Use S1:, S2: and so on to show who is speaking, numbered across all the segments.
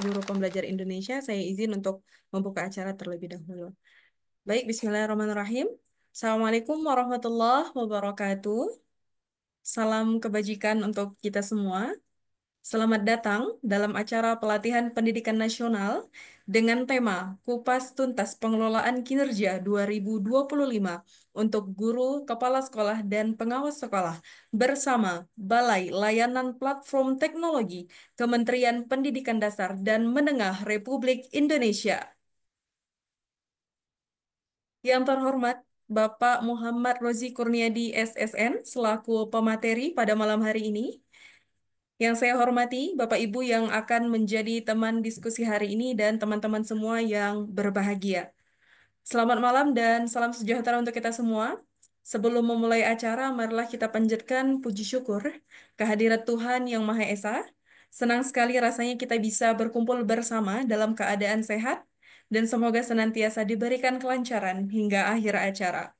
S1: Guru Pembelajar Indonesia. Saya izin untuk membuka acara terlebih dahulu. Baik, Bismillahirrahmanirrahim. Assalamualaikum warahmatullahi wabarakatuh. Salam kebajikan untuk kita semua. Selamat datang dalam acara pelatihan pendidikan nasional dengan tema Kupas Tuntas Pengelolaan Kinerja 2025 untuk guru, kepala sekolah, dan pengawas sekolah bersama Balai Layanan Platform Teknologi Kementerian Pendidikan Dasar dan Menengah Republik Indonesia. Yang terhormat Bapak Muhammad Rozi Kurniadi SSN selaku pemateri pada malam hari ini. Yang saya hormati, Bapak Ibu yang akan menjadi teman diskusi hari ini dan teman-teman semua yang berbahagia. Selamat malam dan salam sejahtera untuk kita semua. Sebelum memulai acara, marilah kita panjatkan puji syukur kehadirat Tuhan Yang Maha Esa. Senang sekali rasanya kita bisa berkumpul bersama dalam keadaan sehat dan semoga senantiasa diberikan kelancaran hingga akhir acara.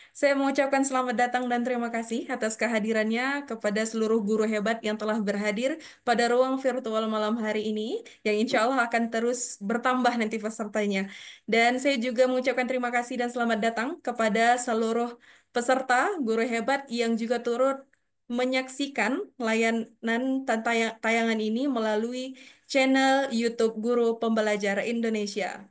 S1: Saya mengucapkan selamat datang dan terima kasih atas kehadirannya kepada seluruh guru hebat yang telah berhadir pada ruang virtual malam hari ini, yang insya Allah akan terus bertambah nanti pesertanya. Dan saya juga mengucapkan terima kasih dan selamat datang kepada seluruh peserta guru hebat yang juga turut menyaksikan layanan tayangan ini melalui channel YouTube Guru Pembelajar Indonesia.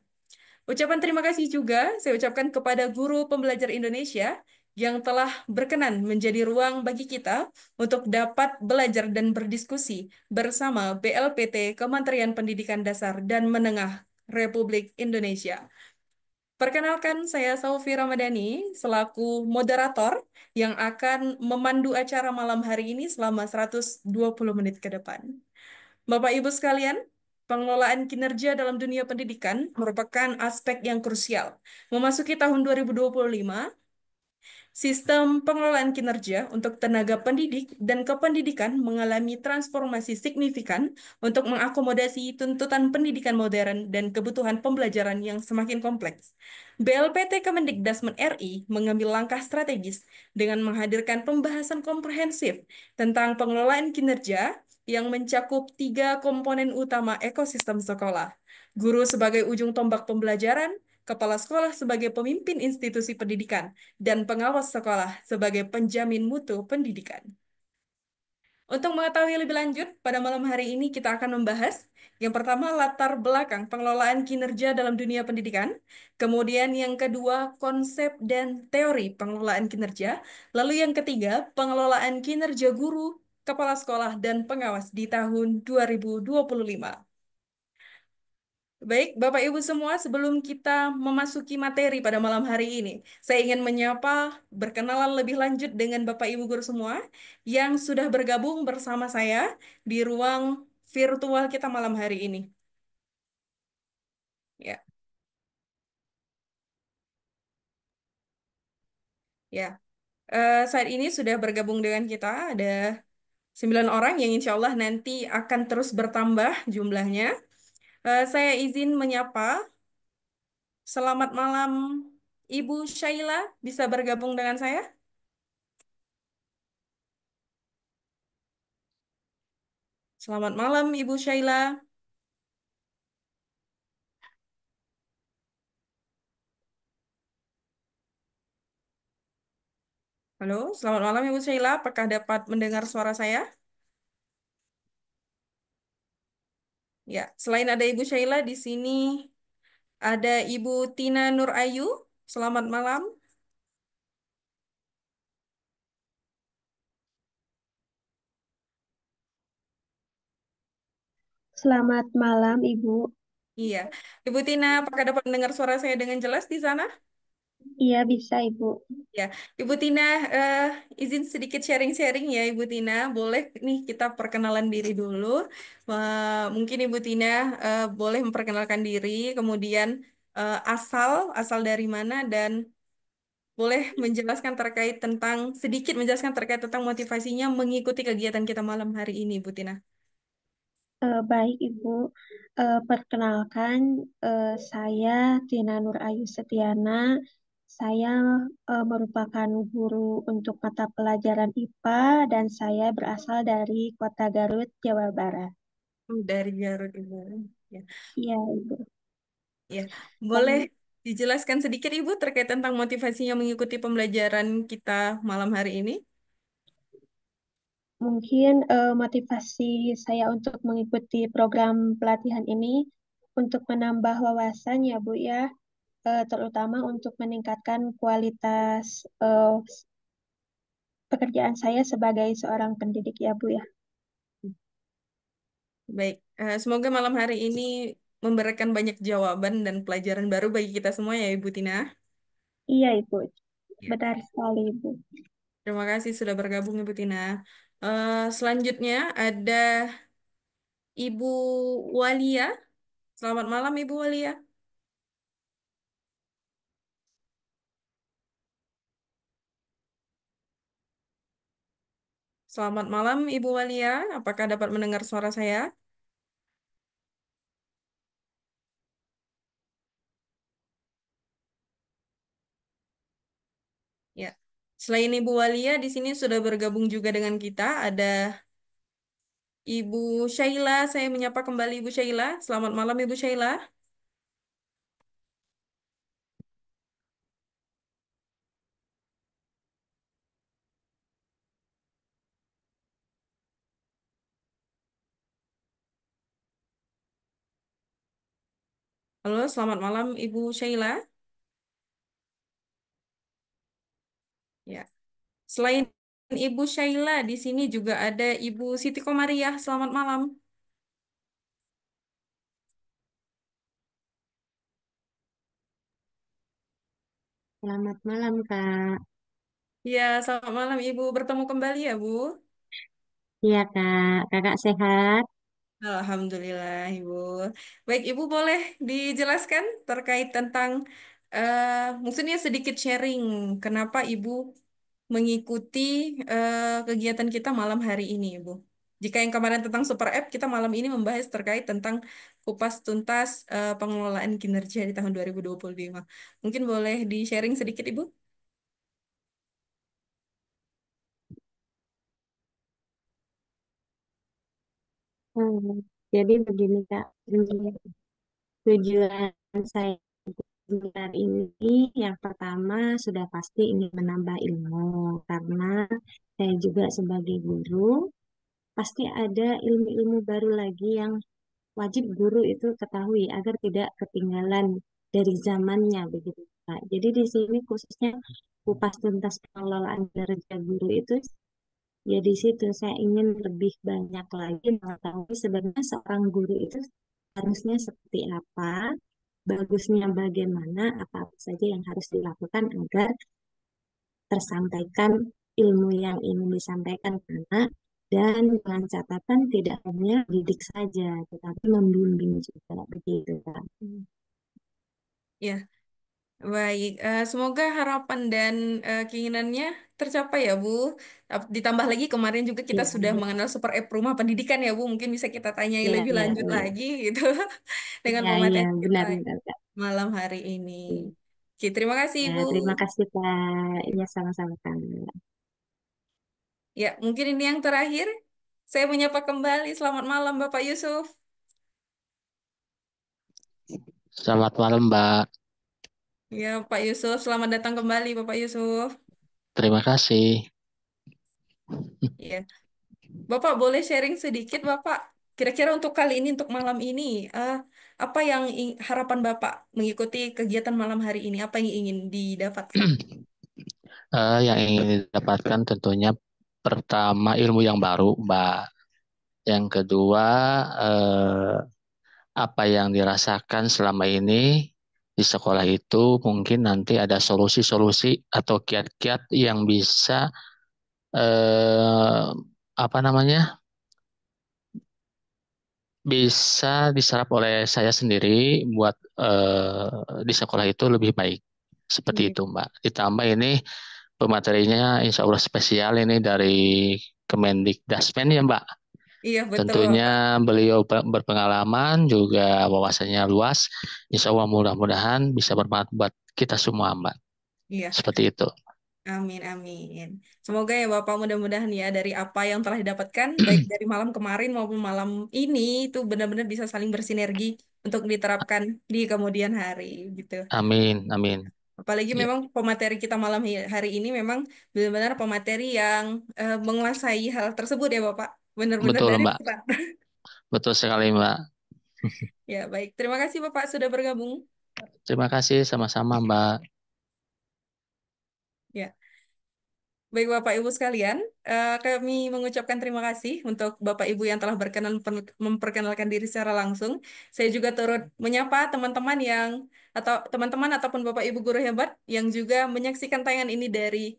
S1: Ucapan terima kasih juga saya ucapkan kepada guru pembelajar Indonesia yang telah berkenan menjadi ruang bagi kita untuk dapat belajar dan berdiskusi bersama BLPT Kementerian Pendidikan Dasar dan Menengah Republik Indonesia. Perkenalkan, saya Saufi Ramadhani selaku moderator yang akan memandu acara malam hari ini selama 120 menit ke depan. Bapak Ibu sekalian, pengelolaan kinerja dalam dunia pendidikan merupakan aspek yang krusial. Memasuki tahun 2025, sistem pengelolaan kinerja untuk tenaga pendidik dan kependidikan mengalami transformasi signifikan untuk mengakomodasi tuntutan pendidikan modern dan kebutuhan pembelajaran yang semakin kompleks. BLPT Kemendikbudristek RI mengambil langkah strategis dengan menghadirkan pembahasan komprehensif tentang pengelolaan kinerja yang mencakup tiga komponen utama ekosistem sekolah. Guru sebagai ujung tombak pembelajaran, kepala sekolah sebagai pemimpin institusi pendidikan, dan pengawas sekolah sebagai penjamin mutu pendidikan. Untuk mengetahui lebih lanjut, pada malam hari ini kita akan membahas yang pertama latar belakang pengelolaan kinerja dalam dunia pendidikan, kemudian yang kedua konsep dan teori pengelolaan kinerja, lalu yang ketiga pengelolaan kinerja guru, kepala sekolah, dan pengawas di tahun 2025. Baik, Bapak Ibu semua, sebelum kita memasuki materi pada malam hari ini, saya ingin menyapa berkenalan lebih lanjut dengan Bapak Ibu guru semua yang sudah bergabung bersama saya di ruang virtual kita malam hari ini. Ya, ya. Saat ini sudah bergabung dengan kita ada 9 orang yang insya Allah nanti akan terus bertambah jumlahnya. Saya izin menyapa. Selamat malam, Ibu Syaila, bisa bergabung dengan saya? Selamat malam, Ibu Syaila. Halo, selamat malam Ibu Sheila. Apakah dapat mendengar suara saya? Ya, selain ada Ibu Sheila, di sini ada Ibu Tina Nurayu. Selamat malam.
S2: Selamat malam, Ibu.
S1: Iya, Ibu Tina, apakah dapat mendengar suara saya dengan jelas di sana?
S2: Iya, bisa, Ibu.
S1: Ya, Ibu Tina, eh, izin sedikit sharing-sharing ya, Ibu Tina. Boleh nih kita perkenalan diri dulu. Mungkin Ibu Tina boleh memperkenalkan diri, kemudian asal dari mana dan boleh menjelaskan terkait tentang, sedikit menjelaskan terkait tentang motivasinya mengikuti kegiatan kita malam hari ini, Bu Tina.
S2: Baik, Ibu. Perkenalkan, saya Tina Nurayu Setiana. Saya merupakan guru untuk mata pelajaran IPA dan saya berasal dari Kota Garut, Jawa Barat.
S1: Dari Garut, Ibu. Ya,
S2: Iya, Ibu.
S1: ya. Boleh
S2: Eh,
S1: dijelaskan sedikit Ibu terkait tentang motivasinya mengikuti pembelajaran kita malam hari ini?
S2: Mungkin motivasi saya untuk mengikuti program pelatihan ini untuk menambah wawasan ya Bu ya, terutama untuk meningkatkan kualitas pekerjaan saya sebagai seorang pendidik ya Bu ya.
S1: Baik, semoga malam hari ini memberikan banyak jawaban dan pelajaran baru bagi kita semua ya Ibu Tina.
S2: Iya Ibu,
S1: Ya.
S2: benar sekali Ibu.
S1: Terima kasih sudah bergabung Ibu Tina. Selanjutnya ada Ibu Walia. Selamat malam Ibu Walia. Selamat malam Ibu Walia. Apakah dapat mendengar suara saya? Ya. Selain Ibu Walia, di sini sudah bergabung juga dengan kita ada Ibu Syaila. Saya menyapa kembali Ibu Syaila. Selamat malam Ibu Syaila. Halo, selamat malam Ibu Syaila. Ya. Selain Ibu Syaila, di sini juga ada Ibu Siti Komariah. Selamat malam.
S3: Selamat malam, Kak.
S1: Ya, selamat malam Ibu. Bertemu kembali ya, Bu.
S3: Iya, Kak. Kakak sehat?
S1: Alhamdulillah, Ibu. Baik, Ibu boleh dijelaskan terkait tentang maksudnya sedikit sharing kenapa Ibu mengikuti kegiatan kita malam hari ini, Ibu. Jika yang kemarin tentang Super App, kita malam ini membahas terkait tentang kupas tuntas pengelolaan kinerja di tahun 2025. Mungkin boleh di-sharing sedikit, Ibu?
S3: Hmm, jadi begini, Kak. Tujuan saya webinar ini yang pertama sudah pasti ingin menambah ilmu karena saya juga sebagai guru pasti ada ilmu-ilmu baru lagi yang wajib guru itu ketahui agar tidak ketinggalan dari zamannya begitu, Kak. Jadi di sini khususnya kupas tuntas pengelolaan kinerja guru itu. Ya di situ saya ingin lebih banyak lagi mengetahui sebenarnya seorang guru itu harusnya seperti apa, bagusnya bagaimana, apa-apa saja yang harus dilakukan agar tersampaikan ilmu yang ingin disampaikan ke anak dan dengan catatan tidak hanya didik saja, tetapi membimbing juga begitu kan.
S1: Hmm. Ya, baik. Semoga harapan dan keinginannya tercapai ya, Bu. Ditambah lagi kemarin juga kita
S3: Ya,
S1: sudah mengenal Super App Rumah Pendidikan ya, Bu. Mungkin bisa kita tanyai
S3: ya,
S1: lebih
S3: ya,
S1: lanjut
S3: ya,
S1: lagi gitu dengan
S3: ya, ya,
S1: pemateri kita
S3: benar-benar Kak.
S1: malam hari ini. Oke, terima kasih,
S3: Ya,
S1: Ibu.
S3: terima kasih Kak. Ya, sama-sama Kak.
S1: Ya, mungkin ini yang terakhir. Saya menyapa kembali. Selamat malam, Bapak Yusuf.
S4: Selamat malam, Mbak.
S1: Ya, Pak Yusuf, selamat datang kembali, Bapak Yusuf.
S4: Terima kasih.
S1: Ya, Bapak boleh sharing sedikit, Bapak. Kira-kira untuk kali ini, untuk malam ini, apa yang harapan Bapak mengikuti kegiatan malam hari ini? Apa yang ingin didapatkan?
S4: Yang ingin didapatkan tentunya pertama ilmu yang baru, Mbak. Yang kedua, eh, apa yang dirasakan selama ini di sekolah itu mungkin nanti ada solusi-solusi atau kiat-kiat yang bisa eh, apa namanya bisa diserap oleh saya sendiri buat di sekolah itu lebih baik. Seperti
S1: Iya,
S4: itu, Mbak. Ditambah ini pematerinya insya Allah spesial ini dari Kemendikdasmen ya Mbak.
S1: iya betul,
S4: Tentunya
S1: Bapak.
S4: beliau berpengalaman juga wawasannya luas. Insya Allah mudah-mudahan bisa bermanfaat buat kita semua Mbak.
S1: Iya.
S4: Seperti itu.
S1: Amin, amin. Semoga ya Bapak mudah-mudahan ya dari apa yang telah didapatkan, baik dari malam kemarin maupun malam ini, itu benar-benar bisa saling bersinergi untuk diterapkan di kemudian hari gitu.
S4: Amin,
S1: Ya.
S4: amin.
S1: Apalagi
S4: Ya,
S1: memang pemateri kita malam hari ini memang benar-benar pemateri yang menguasai hal tersebut ya Bapak. Benar-benar
S4: betul
S1: dari
S4: Mbak.
S1: start.
S4: Betul sekali Mbak.
S1: Ya, baik. Terima kasih Bapak sudah bergabung.
S4: Terima kasih sama-sama Mbak.
S1: Ya. Baik Bapak Ibu sekalian, kami mengucapkan terima kasih untuk Bapak Ibu yang telah berkenan memperkenalkan diri secara langsung. Saya juga turut menyapa teman-teman yang atau teman-teman ataupun Bapak Ibu guru hebat yang juga menyaksikan tayangan ini dari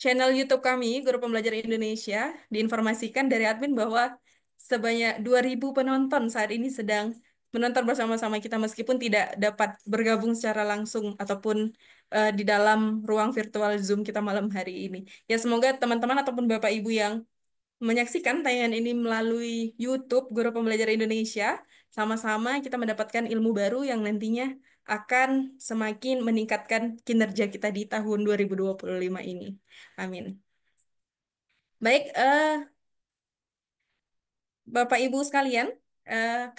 S1: channel YouTube kami, Guru Pembelajar Indonesia. Diinformasikan dari admin bahwa sebanyak 2.000 penonton saat ini sedang menonton bersama-sama kita meskipun tidak dapat bergabung secara langsung ataupun di dalam ruang virtual Zoom kita malam hari ini. Ya, semoga teman-teman ataupun Bapak Ibu yang menyaksikan tayangan ini melalui YouTube Guru Pembelajar Indonesia, sama-sama kita mendapatkan ilmu baru yang nantinya akan semakin meningkatkan kinerja kita di tahun 2025 ini. Amin. Baik, Bapak Ibu sekalian,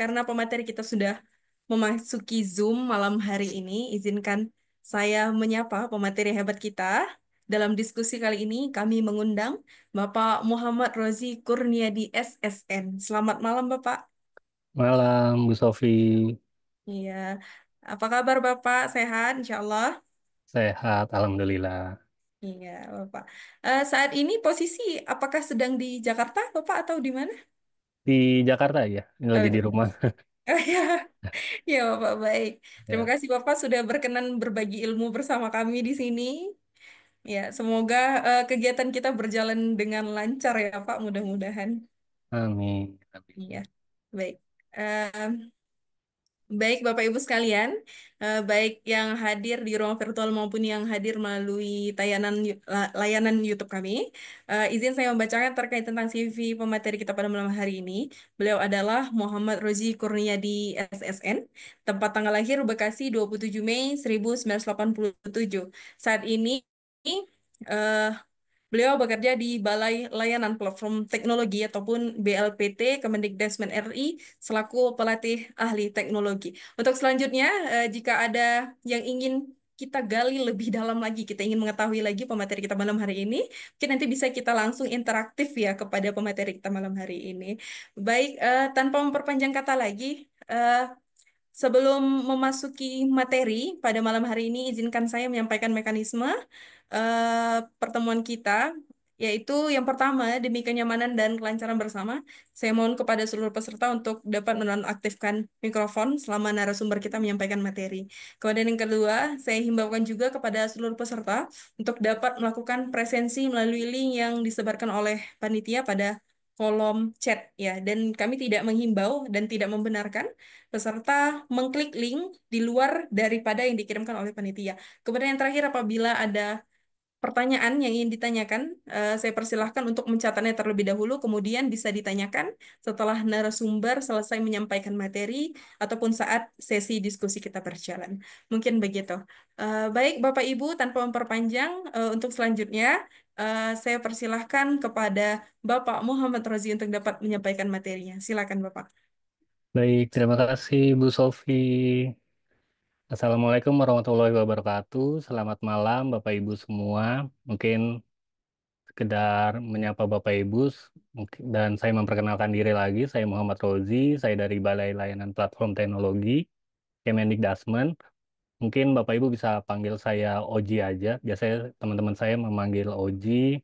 S1: karena pemateri kita sudah memasuki Zoom malam hari ini, izinkan saya menyapa pemateri hebat kita. Dalam diskusi kali ini, kami mengundang Bapak Muhammad Rozi Kurniadi SSN. Selamat malam, Bapak.
S5: Malam, Bu Sofi.
S1: Iya, apa kabar Bapak? Sehat, insya Allah.
S5: Sehat, Alhamdulillah.
S1: Iya, Bapak. Saat ini posisi apakah sedang di Jakarta, Bapak, atau di mana?
S5: Di Jakarta ya, ini
S1: Oh,
S5: lagi di
S1: iya.
S5: rumah.
S1: Oh, iya. Ya, Bapak, baik. Terima
S5: Ya,
S1: kasih Bapak sudah berkenan berbagi ilmu bersama kami di sini. Ya, semoga kegiatan kita berjalan dengan lancar ya, Pak, mudah-mudahan.
S5: amin.
S1: Iya, baik. Baik, Bapak Ibu sekalian, baik yang hadir di ruang virtual maupun yang hadir melalui layanan YouTube kami, izin saya membacakan terkait tentang CV pemateri kita pada malam hari ini. Beliau adalah Muhammad Rozi Kurniadi SSN, tempat tanggal lahir Bekasi 27 Mei 1987. Saat ini eh, beliau bekerja di Balai Layanan Platform Teknologi ataupun BLPT Kemendikbudrismen RI selaku pelatih ahli teknologi. Untuk selanjutnya, jika ada yang ingin kita gali lebih dalam lagi, kita ingin mengetahui lagi pemateri kita malam hari ini, mungkin nanti bisa kita langsung interaktif ya kepada pemateri kita malam hari ini. Baik, tanpa memperpanjang kata lagi, eh, sebelum memasuki materi pada malam hari ini, izinkan saya menyampaikan mekanisme pertemuan kita, yaitu yang pertama, demi kenyamanan dan kelancaran bersama, saya mohon kepada seluruh peserta untuk dapat menonaktifkan mikrofon selama narasumber kita menyampaikan materi. Kemudian yang kedua, saya himbaukan juga kepada seluruh peserta untuk dapat melakukan presensi melalui link yang disebarkan oleh panitia pada kolom chat ya, dan kami tidak menghimbau dan tidak membenarkan peserta mengklik link di luar daripada yang dikirimkan oleh panitia. Kemudian yang terakhir, apabila ada pertanyaan yang ingin ditanyakan, saya persilahkan untuk mencatatnya terlebih dahulu, kemudian bisa ditanyakan setelah narasumber selesai menyampaikan materi ataupun saat sesi diskusi kita berjalan. Mungkin begitu. Baik, Bapak Ibu, tanpa memperpanjang, untuk selanjutnya saya persilahkan kepada Bapak Muhammad Rozi untuk dapat menyampaikan materinya. Silakan, Bapak.
S5: Baik, terima kasih Bu Sofi. Assalamualaikum warahmatullahi wabarakatuh. Selamat malam Bapak Ibu semua. Mungkin sekedar menyapa Bapak Ibu dan saya memperkenalkan diri lagi. Saya Muhammad Rozi, saya dari Balai Layanan Platform Teknologi Kemendikbudrismen. Mungkin Bapak Ibu bisa panggil saya Oji aja. Biasanya teman-teman saya memanggil Oji.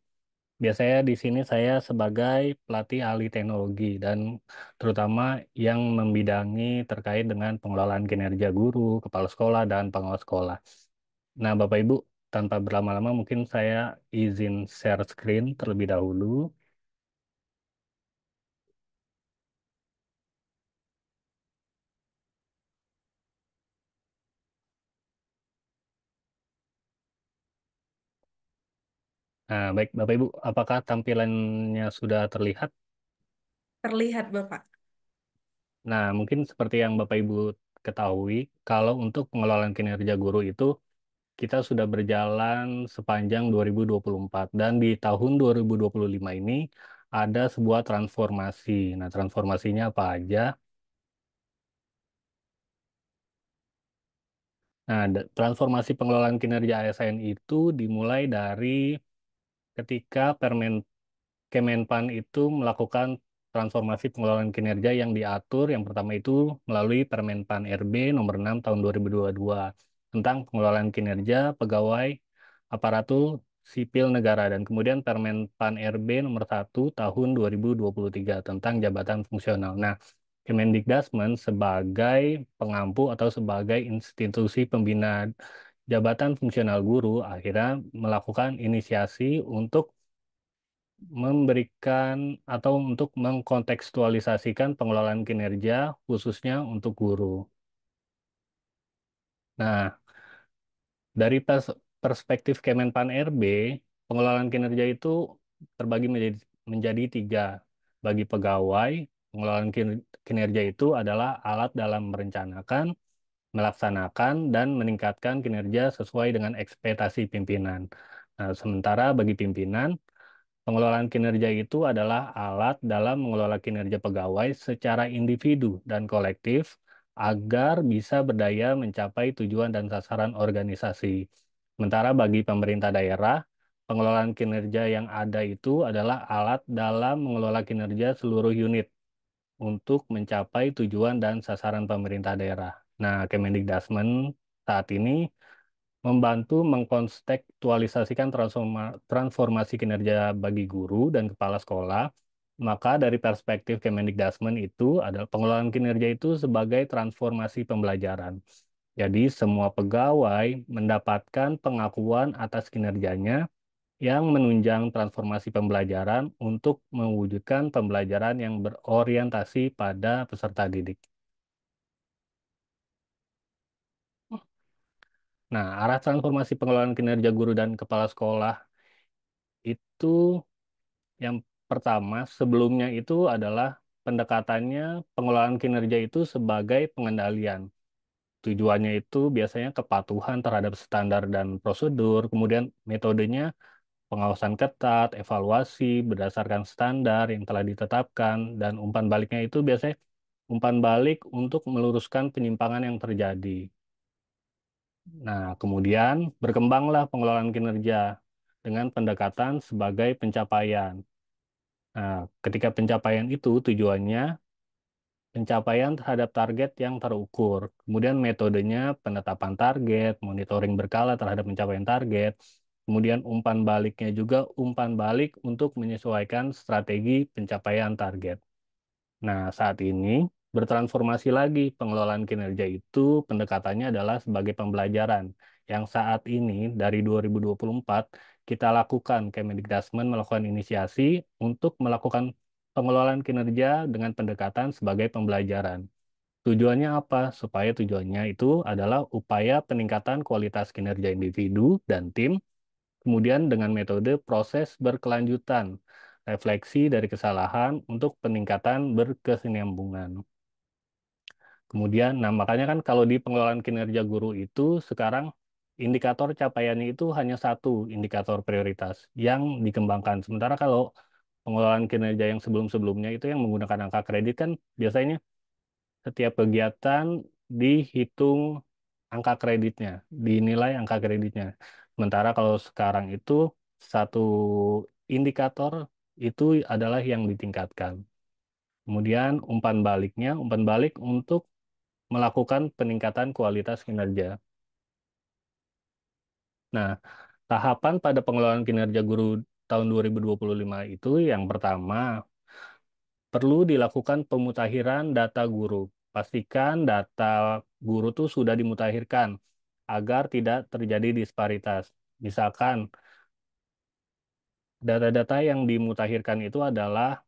S5: Biasanya di sini saya sebagai pelatih ahli teknologi dan terutama yang membidangi terkait dengan pengelolaan kinerja guru, kepala sekolah, dan pengawas sekolah. Nah, Bapak Ibu, tanpa berlama-lama mungkin saya izin share screen terlebih dahulu. Nah, baik Bapak Ibu, apakah tampilannya sudah terlihat?
S1: Terlihat, Bapak.
S5: Nah, mungkin seperti yang Bapak Ibu ketahui, kalau untuk pengelolaan kinerja guru itu kita sudah berjalan sepanjang 2024 dan di tahun 2025 ini ada sebuah transformasi. Nah, transformasinya apa aja? Nah, transformasi pengelolaan kinerja ASN itu dimulai dari ketika Kemenpan itu melakukan transformasi pengelolaan kinerja yang diatur yang pertama itu melalui Permenpan RB nomor 6 tahun 2022 tentang pengelolaan kinerja pegawai aparatur sipil negara dan kemudian Permenpan RB nomor 1 tahun 2023 tentang jabatan fungsional. Nah, Kemendikbudmen sebagai pengampu atau sebagai institusi pembina jabatan fungsional guru akhirnya melakukan inisiasi untuk memberikan atau untuk mengkontekstualisasikan pengelolaan kinerja khususnya untuk guru. Nah, dari perspektif Kemenpan RB, pengelolaan kinerja itu terbagi menjadi tiga. Bagi pegawai, pengelolaan kinerja itu adalah alat dalam merencanakan, melaksanakan, dan meningkatkan kinerja sesuai dengan ekspektasi pimpinan. Nah, sementara bagi pimpinan, pengelolaan kinerja itu adalah alat dalam mengelola kinerja pegawai secara individu dan kolektif agar bisa berdaya mencapai tujuan dan sasaran organisasi. Sementara bagi pemerintah daerah, pengelolaan kinerja yang ada itu adalah alat dalam mengelola kinerja seluruh unit untuk mencapai tujuan dan sasaran pemerintah daerah. Nah, Kemendikbudmen saat ini membantu mengkontekstualisasikan transformasi kinerja bagi guru dan kepala sekolah, maka dari perspektif Kemendikbudmen itu adalah pengelolaan kinerja itu sebagai transformasi pembelajaran. Jadi semua pegawai mendapatkan pengakuan atas kinerjanya yang menunjang transformasi pembelajaran untuk mewujudkan pembelajaran yang berorientasi pada peserta didik. Nah, arah transformasi pengelolaan kinerja guru dan kepala sekolah itu yang pertama, sebelumnya itu adalah pendekatannya pengelolaan kinerja itu sebagai pengendalian. Tujuannya itu biasanya kepatuhan terhadap standar dan prosedur, kemudian metodenya pengawasan ketat, evaluasi berdasarkan standar yang telah ditetapkan, dan umpan baliknya itu biasanya umpan balik untuk meluruskan penyimpangan yang terjadi. Nah, kemudian berkembanglah pengelolaan kinerja dengan pendekatan sebagai pencapaian. Nah, ketika pencapaian itu tujuannya pencapaian terhadap target yang terukur. Kemudian metodenya penetapan target, monitoring berkala terhadap pencapaian target. Kemudian umpan baliknya juga umpan balik untuk menyesuaikan strategi pencapaian target. Nah, saat ini bertransformasi lagi. Pengelolaan kinerja itu pendekatannya adalah sebagai pembelajaran. Yang saat ini dari 2024 kita lakukan, Kemendikbudmen melakukan inisiasi untuk melakukan pengelolaan kinerja dengan pendekatan sebagai pembelajaran. Tujuannya apa? Supaya tujuannya itu adalah upaya peningkatan kualitas kinerja individu dan tim, kemudian dengan metode proses berkelanjutan, refleksi dari kesalahan untuk peningkatan berkesinambungan. Kemudian, nah makanya kan kalau di pengelolaan kinerja guru itu sekarang indikator capaiannya itu hanya satu indikator prioritas yang dikembangkan. Sementara kalau pengelolaan kinerja yang sebelum-sebelumnya itu yang menggunakan angka kredit kan biasanya setiap kegiatan dihitung angka kreditnya, dinilai angka kreditnya. Sementara kalau sekarang itu satu indikator itu adalah yang ditingkatkan. Kemudian umpan balik untuk melakukan peningkatan kualitas kinerja. Nah, tahapan pada pengelolaan kinerja guru tahun 2025 itu yang pertama, perlu dilakukan pemutakhiran data guru. Pastikan data guru itu sudah dimutakhirkan agar tidak terjadi disparitas. Misalkan, data-data yang dimutakhirkan itu adalah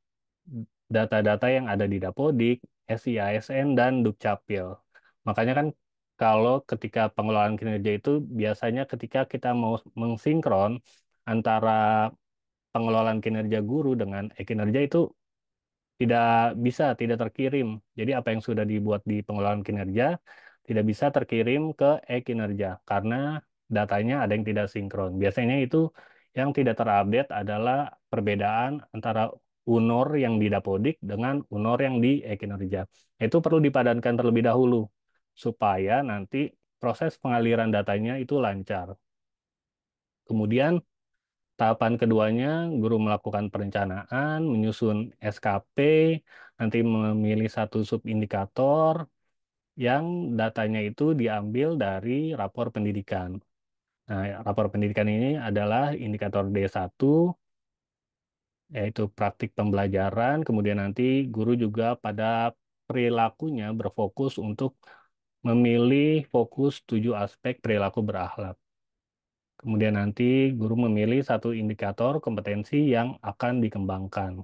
S5: data-data yang ada di Dapodik, SIASN, dan Dukcapil. Makanya kan kalau ketika pengelolaan kinerja itu biasanya ketika kita mau mensinkron antara pengelolaan kinerja guru dengan e-kinerja itu tidak bisa, tidak terkirim. Jadi apa yang sudah dibuat di pengelolaan kinerja tidak bisa terkirim ke e-kinerja karena datanya ada yang tidak sinkron. Biasanya itu yang tidak terupdate adalah perbedaan antara UNOR yang di Dapodik dengan UNOR yang di e-kinerja. Itu perlu dipadankan terlebih dahulu supaya nanti proses pengaliran datanya itu lancar. Kemudian tahapan keduanya, guru melakukan perencanaan, menyusun SKP, nanti memilih satu subindikator yang datanya itu diambil dari rapor pendidikan. Nah, rapor pendidikan ini adalah indikator D1, yaitu praktik pembelajaran. Kemudian nanti guru juga pada perilakunya berfokus untuk memilih fokus 7 aspek perilaku berakhlak. Kemudian nanti guru memilih satu indikator kompetensi yang akan dikembangkan.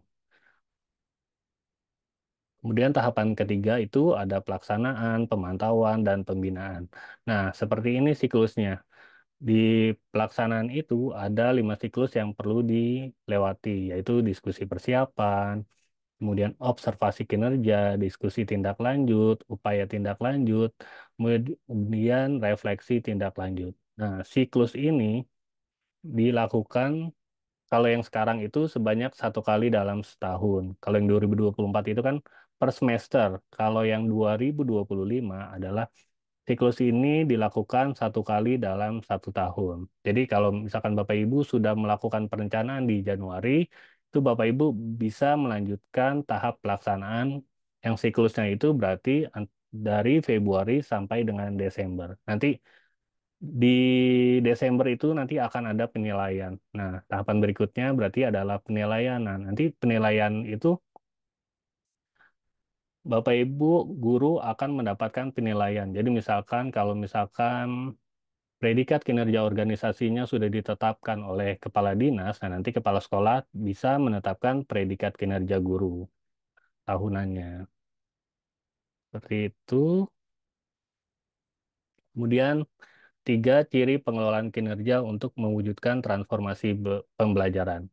S5: Kemudian tahapan ketiga itu ada pelaksanaan, pemantauan, dan pembinaan. Nah, seperti ini siklusnya. Di pelaksanaan itu ada 5 siklus yang perlu dilewati, yaitu diskusi persiapan, kemudian observasi kinerja, diskusi tindak lanjut, upaya tindak lanjut, kemudian refleksi tindak lanjut. Nah, siklus ini dilakukan kalau yang sekarang itu sebanyak 1 kali dalam setahun. Kalau yang 2024 itu kan per semester. Kalau yang 2025 adalah siklus ini dilakukan 1 kali dalam 1 tahun. Jadi kalau misalkan Bapak Ibu sudah melakukan perencanaan di Januari, itu Bapak Ibu bisa melanjutkan tahap pelaksanaan yang siklusnya itu berarti dari Februari sampai dengan Desember. Nanti di Desember itu nanti akan ada penilaian. Nah, tahapan berikutnya berarti adalah penilaian. Nah, nanti penilaian itu Bapak Ibu guru akan mendapatkan penilaian. Jadi misalkan kalau misalkan predikat kinerja organisasinya sudah ditetapkan oleh kepala dinas, nah nanti kepala sekolah bisa menetapkan predikat kinerja guru tahunannya. Seperti itu. Kemudian 3 ciri pengelolaan kinerja untuk mewujudkan transformasi pembelajaran.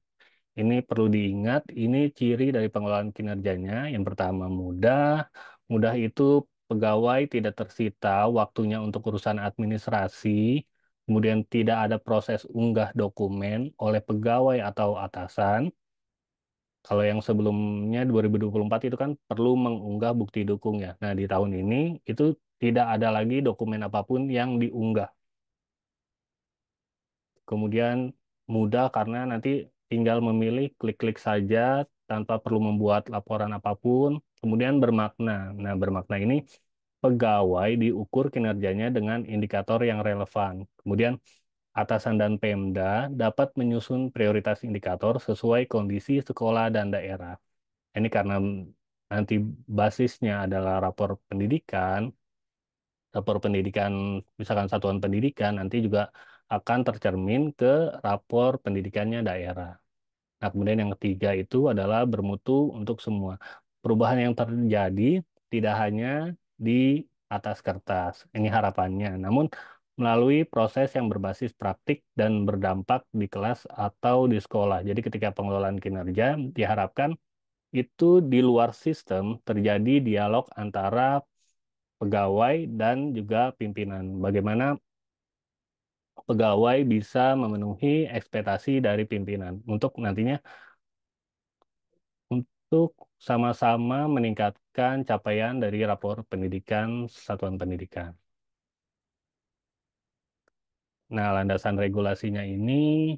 S5: Ini perlu diingat, ini ciri dari pengelolaan kinerjanya. Yang pertama mudah, mudah itu pegawai tidak tersita waktunya untuk urusan administrasi, kemudian tidak ada proses unggah dokumen oleh pegawai atau atasan. Kalau yang sebelumnya 2024 itu kan perlu mengunggah bukti dukung ya. Nah, di tahun ini itu tidak ada lagi dokumen apapun yang diunggah. Kemudian mudah karena nanti tinggal memilih klik-klik saja tanpa perlu membuat laporan apapun. Kemudian bermakna. Nah, bermakna ini pegawai diukur kinerjanya dengan indikator yang relevan. Kemudian atasan dan Pemda dapat menyusun prioritas indikator sesuai kondisi sekolah dan daerah. Ini karena nanti basisnya adalah rapor pendidikan, misalkan satuan pendidikan, nanti juga akan tercermin ke rapor pendidikannya daerah. Nah, kemudian yang ketiga itu adalah bermutu untuk semua. Perubahan yang terjadi tidak hanya di atas kertas, ini harapannya, namun melalui proses yang berbasis praktik dan berdampak di kelas atau di sekolah. Jadi ketika pengelolaan kinerja diharapkan itu di luar sistem terjadi dialog antara pegawai dan juga pimpinan. Bagaimana pegawai bisa memenuhi ekspektasi dari pimpinan untuk nantinya untuk sama-sama meningkatkan capaian dari rapor pendidikan satuan pendidikan. Nah, landasan regulasinya ini,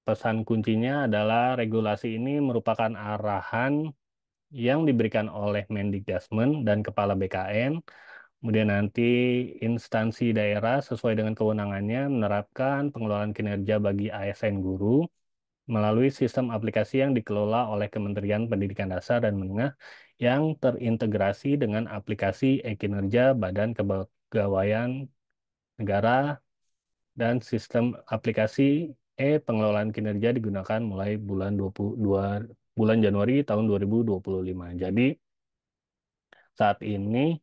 S5: pesan kuncinya adalah regulasi ini merupakan arahan yang diberikan oleh Mendikbudrismen dan Kepala BKN. Kemudian nanti instansi daerah sesuai dengan kewenangannya menerapkan pengelolaan kinerja bagi ASN guru melalui sistem aplikasi yang dikelola oleh Kementerian Pendidikan Dasar dan Menengah yang terintegrasi dengan aplikasi e-kinerja Badan Kepegawaian Negara dan sistem aplikasi e-pengelolaan kinerja digunakan mulai bulan Januari tahun 2025. Jadi saat ini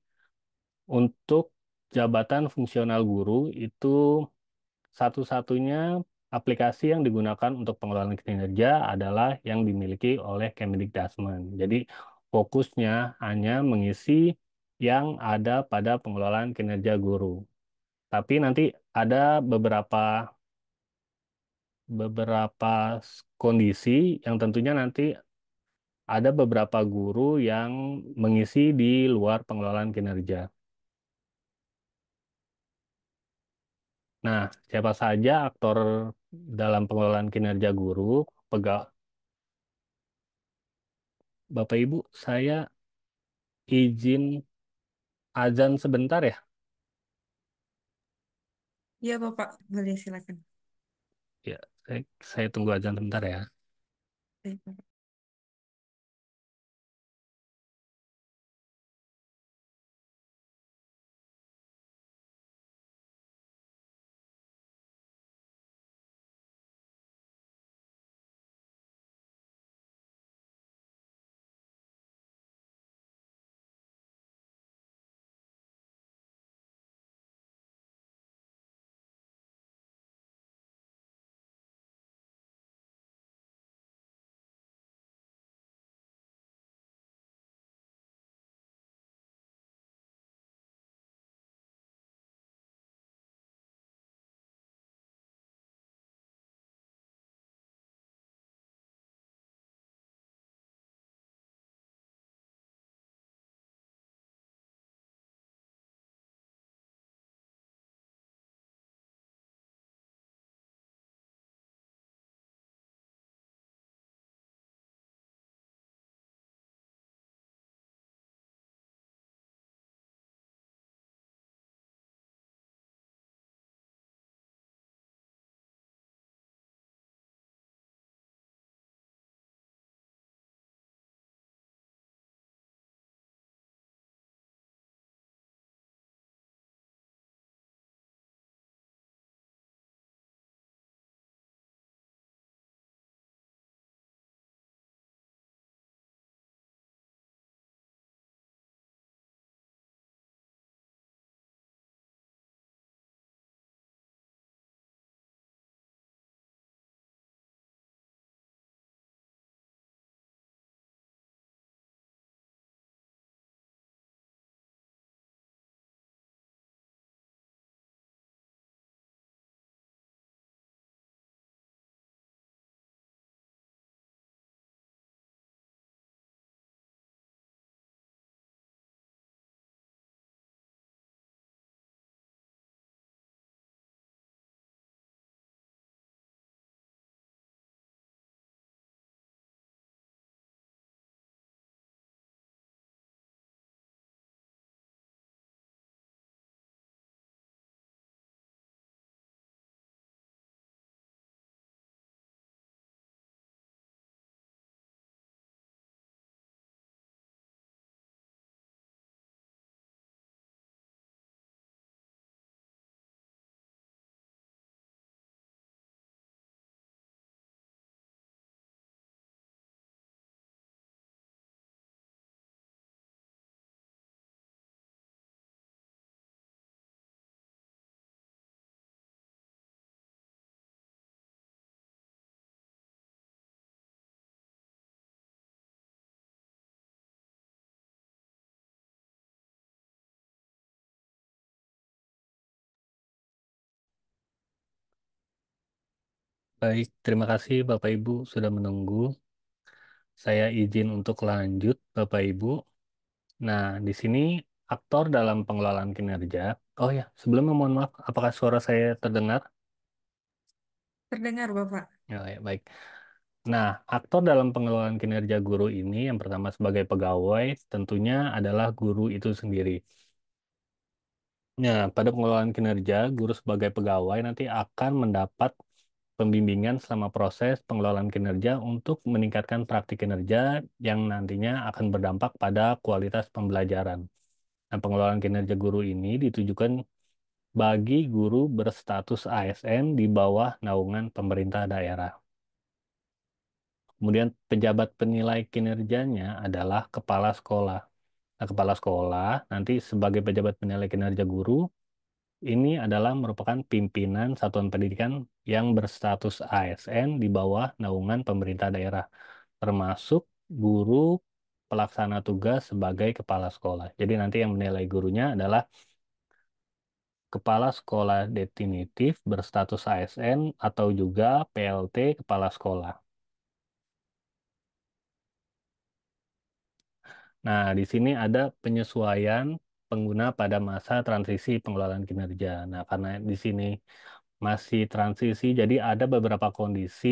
S5: untuk jabatan fungsional guru itu satu-satunya aplikasi yang digunakan untuk pengelolaan kinerja adalah yang dimiliki oleh Kemdikbudrismen. Jadi fokusnya hanya mengisi yang ada pada pengelolaan kinerja guru. Tapi nanti ada beberapa kondisi yang tentunya nanti ada beberapa guru yang mengisi di luar pengelolaan kinerja. Nah, siapa saja aktor dalam pengelolaan kinerja guru? Pega- Bapak Ibu, saya izin azan sebentar ya.
S1: Iya, Bapak. Boleh, silakan.
S5: Ya, saya tunggu azan sebentar ya.
S1: Baik, Bapak.
S5: Baik, terima kasih Bapak Ibu sudah menunggu. Saya izin untuk lanjut, Bapak Ibu. Nah, di sini aktor dalam pengelolaan kinerja. Oh ya, sebelumnya mohon maaf, apakah suara saya terdengar?
S1: Terdengar, Bapak.
S5: Ya, baik. Nah, aktor dalam pengelolaan kinerja guru ini yang pertama sebagai pegawai tentunya adalah guru itu sendiri. Nah, pada pengelolaan kinerja, guru sebagai pegawai nanti akan mendapat pembimbingan selama proses pengelolaan kinerja untuk meningkatkan praktik kinerja yang nantinya akan berdampak pada kualitas pembelajaran. Nah, pengelolaan kinerja guru ini ditujukan bagi guru berstatus ASN di bawah naungan pemerintah daerah. Kemudian pejabat penilai kinerjanya adalah kepala sekolah. Nah, kepala sekolah nanti sebagai pejabat penilai kinerja guru ini adalah merupakan pimpinan satuan pendidikan yang berstatus ASN di bawah naungan pemerintah daerah, termasuk guru pelaksana tugas sebagai kepala sekolah. Jadi nanti yang menilai gurunya adalah kepala sekolah definitif berstatus ASN atau juga PLT kepala sekolah. Nah, di sini ada penyesuaian pengguna pada masa transisi pengelolaan kinerja. Nah, karena di sini masih transisi, jadi ada beberapa kondisi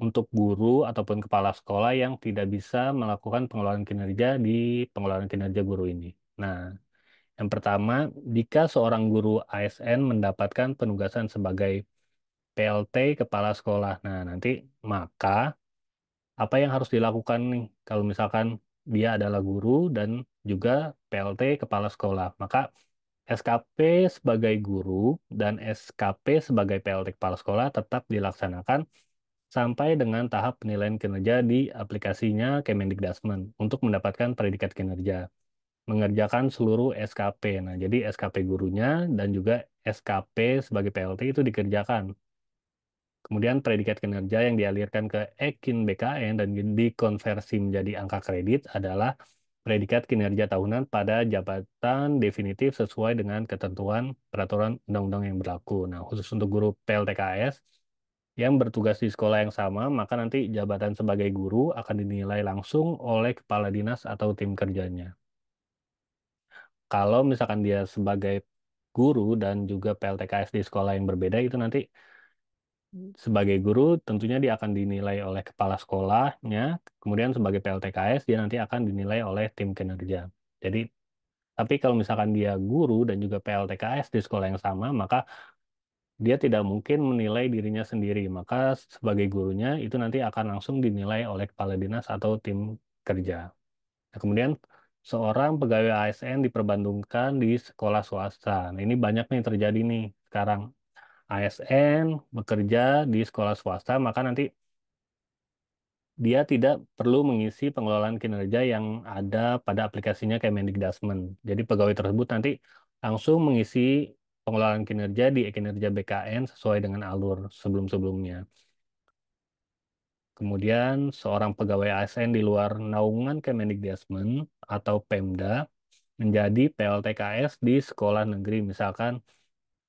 S5: untuk guru ataupun kepala sekolah yang tidak bisa melakukan pengelolaan kinerja di pengelolaan kinerja guru ini. Nah, yang pertama, jika seorang guru ASN mendapatkan penugasan sebagai PLT kepala sekolah, nah nanti maka apa yang harus dilakukan nih kalau misalkan dia adalah guru dan juga PLT kepala sekolah? Maka SKP sebagai guru dan SKP sebagai PLT kepala sekolah tetap dilaksanakan sampai dengan tahap penilaian kinerja di aplikasinya Kemendikbudrismen untuk mendapatkan predikat kinerja, mengerjakan seluruh SKP. Nah, jadi SKP gurunya dan juga SKP sebagai PLT itu dikerjakan. Kemudian predikat kinerja yang dialirkan ke Ekin BKN dan dikonversi menjadi angka kredit adalah predikat kinerja tahunan pada jabatan definitif sesuai dengan ketentuan peraturan undang-undang yang berlaku. Nah, khusus untuk guru PLTKS yang bertugas di sekolah yang sama, maka nanti jabatan sebagai guru akan dinilai langsung oleh kepala dinas atau tim kerjanya. Kalau misalkan dia sebagai guru dan juga PLTKS di sekolah yang berbeda, itu nanti sebagai guru tentunya dia akan dinilai oleh kepala sekolahnya, kemudian sebagai PLTKS dia nanti akan dinilai oleh tim kinerja. Jadi, tapi kalau misalkan dia guru dan juga PLTKS di sekolah yang sama, maka dia tidak mungkin menilai dirinya sendiri. Maka sebagai gurunya itu nanti akan langsung dinilai oleh kepala dinas atau tim kerja. Nah, kemudian seorang pegawai ASN diperbandingkan di sekolah swasta. Nah, ini banyak nih terjadi nih sekarang. ASN bekerja di sekolah swasta, maka nanti dia tidak perlu mengisi pengelolaan kinerja yang ada pada aplikasinya Kemendikbudrismen. Jadi pegawai tersebut nanti langsung mengisi pengelolaan kinerja di kinerja BKN sesuai dengan alur sebelum-sebelumnya. Kemudian seorang pegawai ASN di luar naungan Kemendikbudrismen atau Pemda menjadi PLTKS di sekolah negeri. Misalkan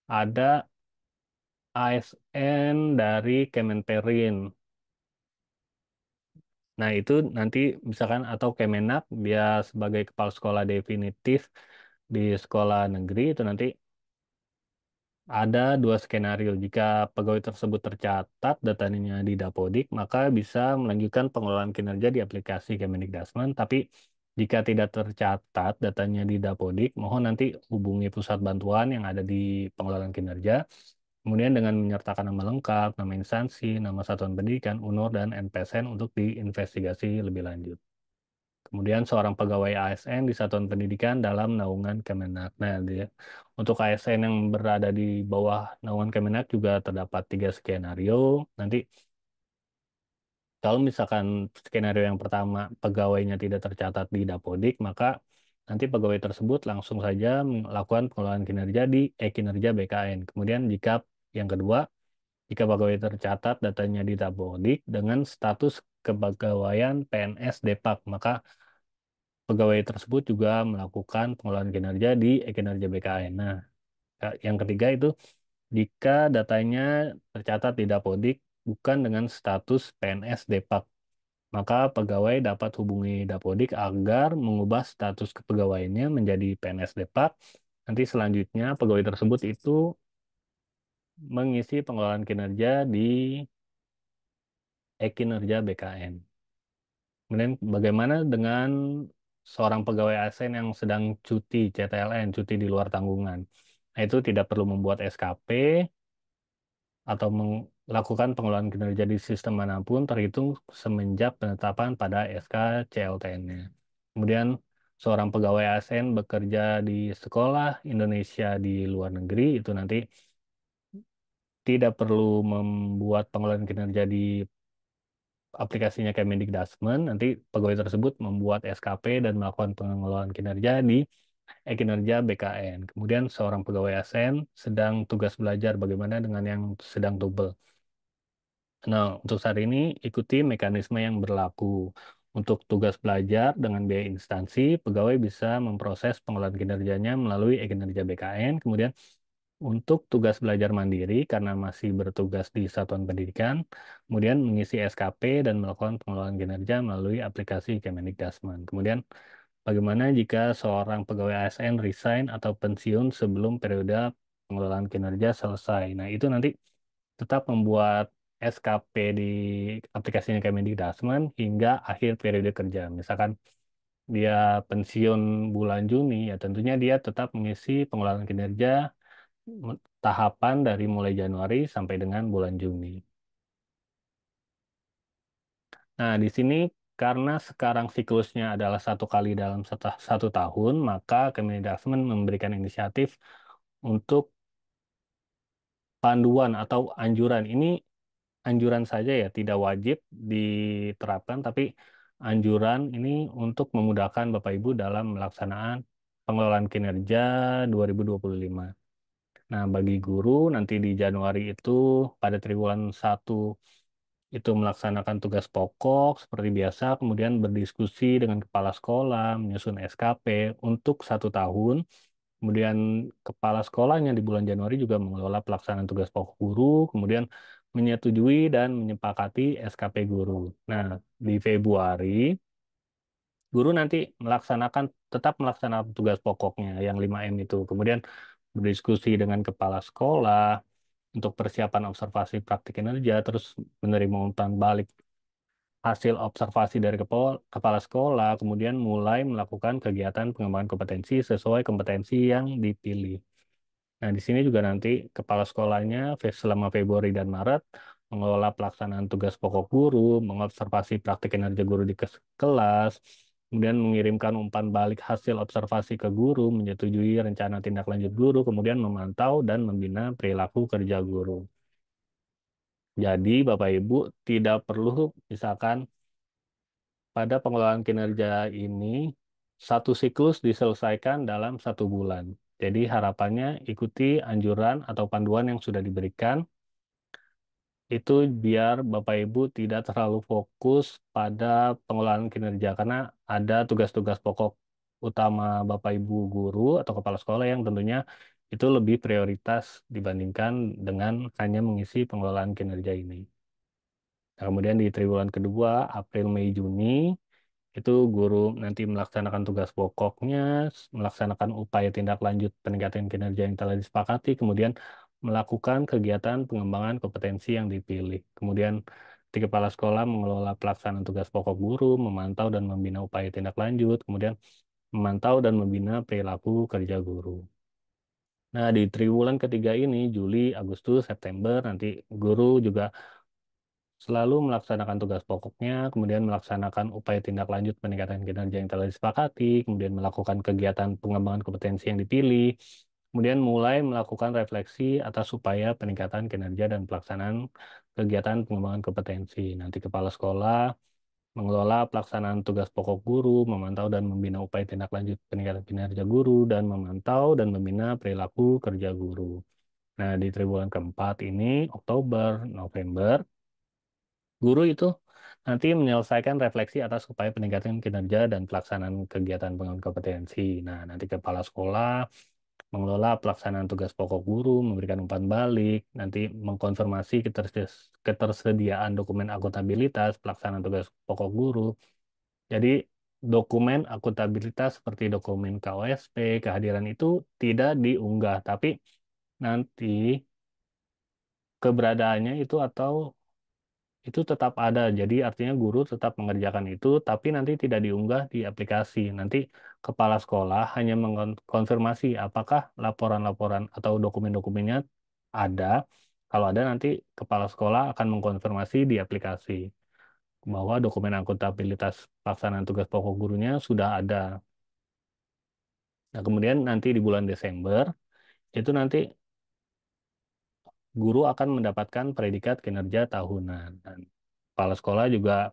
S5: ada ASN dari Kemenperin. Nah, itu nanti misalkan atau Kemenak dia sebagai kepala sekolah definitif di sekolah negeri itu nanti ada dua skenario. Jika pegawai tersebut tercatat datanya di Dapodik, maka bisa melanjutkan pengelolaan kinerja di aplikasi Kemendikbudrismen. Tapi jika tidak tercatat datanya di Dapodik, mohon nanti hubungi pusat bantuan yang ada di pengelolaan kinerja. Kemudian dengan menyertakan nama lengkap, nama instansi, nama satuan pendidikan, UNUR, dan NPSN untuk diinvestigasi lebih lanjut. Kemudian seorang pegawai ASN di satuan pendidikan dalam naungan Kemenak. Nah, untuk ASN yang berada di bawah naungan Kemenak juga terdapat tiga skenario. Nanti kalau misalkan skenario yang pertama pegawainya tidak tercatat di Dapodik, maka nanti pegawai tersebut langsung saja melakukan pengelolaan kinerja di e-kinerja BKN. Kemudian jika yang kedua, jika pegawai tercatat datanya di Dapodik dengan status kepegawaian PNS Depak, maka pegawai tersebut juga melakukan pengelolaan kinerja di e-kinerja BKN. Nah, yang ketiga itu jika datanya tercatat di Dapodik bukan dengan status PNS Depak, maka pegawai dapat hubungi Dapodik agar mengubah status kepegawaiannya menjadi PNS Depak. Nanti selanjutnya pegawai tersebut itu mengisi pengelolaan kinerja di e-kinerja BKN. Kemudian bagaimana dengan seorang pegawai ASN yang sedang cuti CTLN, cuti di luar tanggungan? Nah, itu tidak perlu membuat SKP atau melakukan pengelolaan kinerja di sistem manapun terhitung semenjak penetapan pada SK CLTN-nya. Kemudian seorang pegawai ASN bekerja di sekolah Indonesia di luar negeri itu nanti tidak perlu membuat pengelolaan kinerja di aplikasinya Kemendikbudrismen, nanti pegawai tersebut membuat SKP dan melakukan pengelolaan kinerja di e-kinerja BKN. Kemudian seorang pegawai ASN sedang tugas belajar bagaimana dengan yang sedang tubel. Nah, untuk saat ini ikuti mekanisme yang berlaku. Untuk tugas belajar dengan biaya instansi, pegawai bisa memproses pengelolaan kinerjanya melalui e-kinerja BKN. Kemudian untuk tugas belajar mandiri karena masih bertugas di satuan pendidikan, kemudian mengisi SKP dan melakukan pengelolaan kinerja melalui aplikasi Kemendikbudrismen. Kemudian bagaimana jika seorang pegawai ASN resign atau pensiun sebelum periode pengelolaan kinerja selesai? Nah, itu nanti tetap membuat SKP di aplikasinya Kemendikbudrismen hingga akhir periode kerja. Misalkan dia pensiun bulan Juni, ya tentunya dia tetap mengisi pengelolaan kinerja tahapan dari mulai Januari sampai dengan bulan Juni. Nah, di sini karena sekarang siklusnya adalah 1 kali dalam 1 tahun, maka Kemendikbud memberikan inisiatif untuk panduan atau anjuran. Ini anjuran saja ya, tidak wajib diterapkan, tapi anjuran ini untuk memudahkan Bapak Ibu dalam melaksanaan pengelolaan kinerja 2025. Nah, bagi guru nanti di Januari itu pada triwulan 1 itu melaksanakan tugas pokok seperti biasa, kemudian berdiskusi dengan kepala sekolah, menyusun SKP untuk 1 tahun. Kemudian kepala sekolahnya di bulan Januari juga mengelola pelaksanaan tugas pokok guru, kemudian menyetujui dan menyepakati SKP guru. Nah, di Februari, guru nanti tetap melaksanakan tugas pokoknya yang 5M itu. Kemudian berdiskusi dengan kepala sekolah untuk persiapan observasi praktik kinerja, terus menerima umpan balik hasil observasi dari kepala sekolah, kemudian mulai melakukan kegiatan pengembangan kompetensi sesuai kompetensi yang dipilih. Nah, di sini juga nanti kepala sekolahnya selama Februari dan Maret mengelola pelaksanaan tugas pokok guru, mengobservasi praktik kinerja guru di kelas, kemudian mengirimkan umpan balik hasil observasi ke guru, menyetujui rencana tindak lanjut guru, kemudian memantau dan membina perilaku kerja guru. Jadi, Bapak Ibu tidak perlu misalkan pada pengelolaan kinerja ini satu siklus diselesaikan dalam 1 bulan. Jadi harapannya ikuti anjuran atau panduan yang sudah diberikan itu biar Bapak Ibu tidak terlalu fokus pada pengelolaan kinerja karena ada tugas-tugas pokok utama Bapak Ibu guru atau kepala sekolah yang tentunya itu lebih prioritas dibandingkan dengan hanya mengisi pengelolaan kinerja ini. Nah, kemudian di triwulan kedua, April, Mei, Juni, itu guru nanti melaksanakan tugas pokoknya, melaksanakan upaya tindak lanjut peningkatan kinerja yang telah disepakati, kemudian melakukan kegiatan pengembangan kompetensi yang dipilih. Kemudian di kepala sekolah mengelola pelaksanaan tugas pokok guru, memantau dan membina upaya tindak lanjut, kemudian memantau dan membina perilaku kerja guru. Nah, di triwulan ketiga ini, Juli, Agustus, September, nanti guru juga selalu melaksanakan tugas pokoknya, kemudian melaksanakan upaya tindak lanjut peningkatan kinerja yang telah disepakati, kemudian melakukan kegiatan pengembangan kompetensi yang dipilih, kemudian mulai melakukan refleksi atas upaya peningkatan kinerja dan pelaksanaan kegiatan pengembangan kompetensi. Nanti kepala sekolah mengelola pelaksanaan tugas pokok guru, memantau dan membina upaya tindak lanjut peningkatan kinerja guru, dan memantau dan membina perilaku kerja guru. Nah, di triwulan keempat ini, Oktober, November, guru itu nanti menyelesaikan refleksi atas upaya peningkatan kinerja dan pelaksanaan kegiatan pengembangan kompetensi. Nah, nanti kepala sekolah mengelola pelaksanaan tugas pokok guru, memberikan umpan balik, nanti mengkonfirmasi ketersediaan dokumen akuntabilitas pelaksanaan tugas pokok guru. Jadi, dokumen akuntabilitas seperti dokumen KOSP, kehadiran itu tidak diunggah, tapi nanti keberadaannya itu atau itu tetap ada. Jadi artinya guru tetap mengerjakan itu, tapi nanti tidak diunggah di aplikasi. Nanti kepala sekolah hanya mengkonfirmasi apakah laporan-laporan atau dokumen-dokumennya ada. Kalau ada, nanti kepala sekolah akan mengkonfirmasi di aplikasi bahwa dokumen akuntabilitas pelaksanaan tugas pokok gurunya sudah ada. Nah, kemudian nanti di bulan Desember, itu nanti guru akan mendapatkan predikat kinerja tahunan. Dan kepala sekolah juga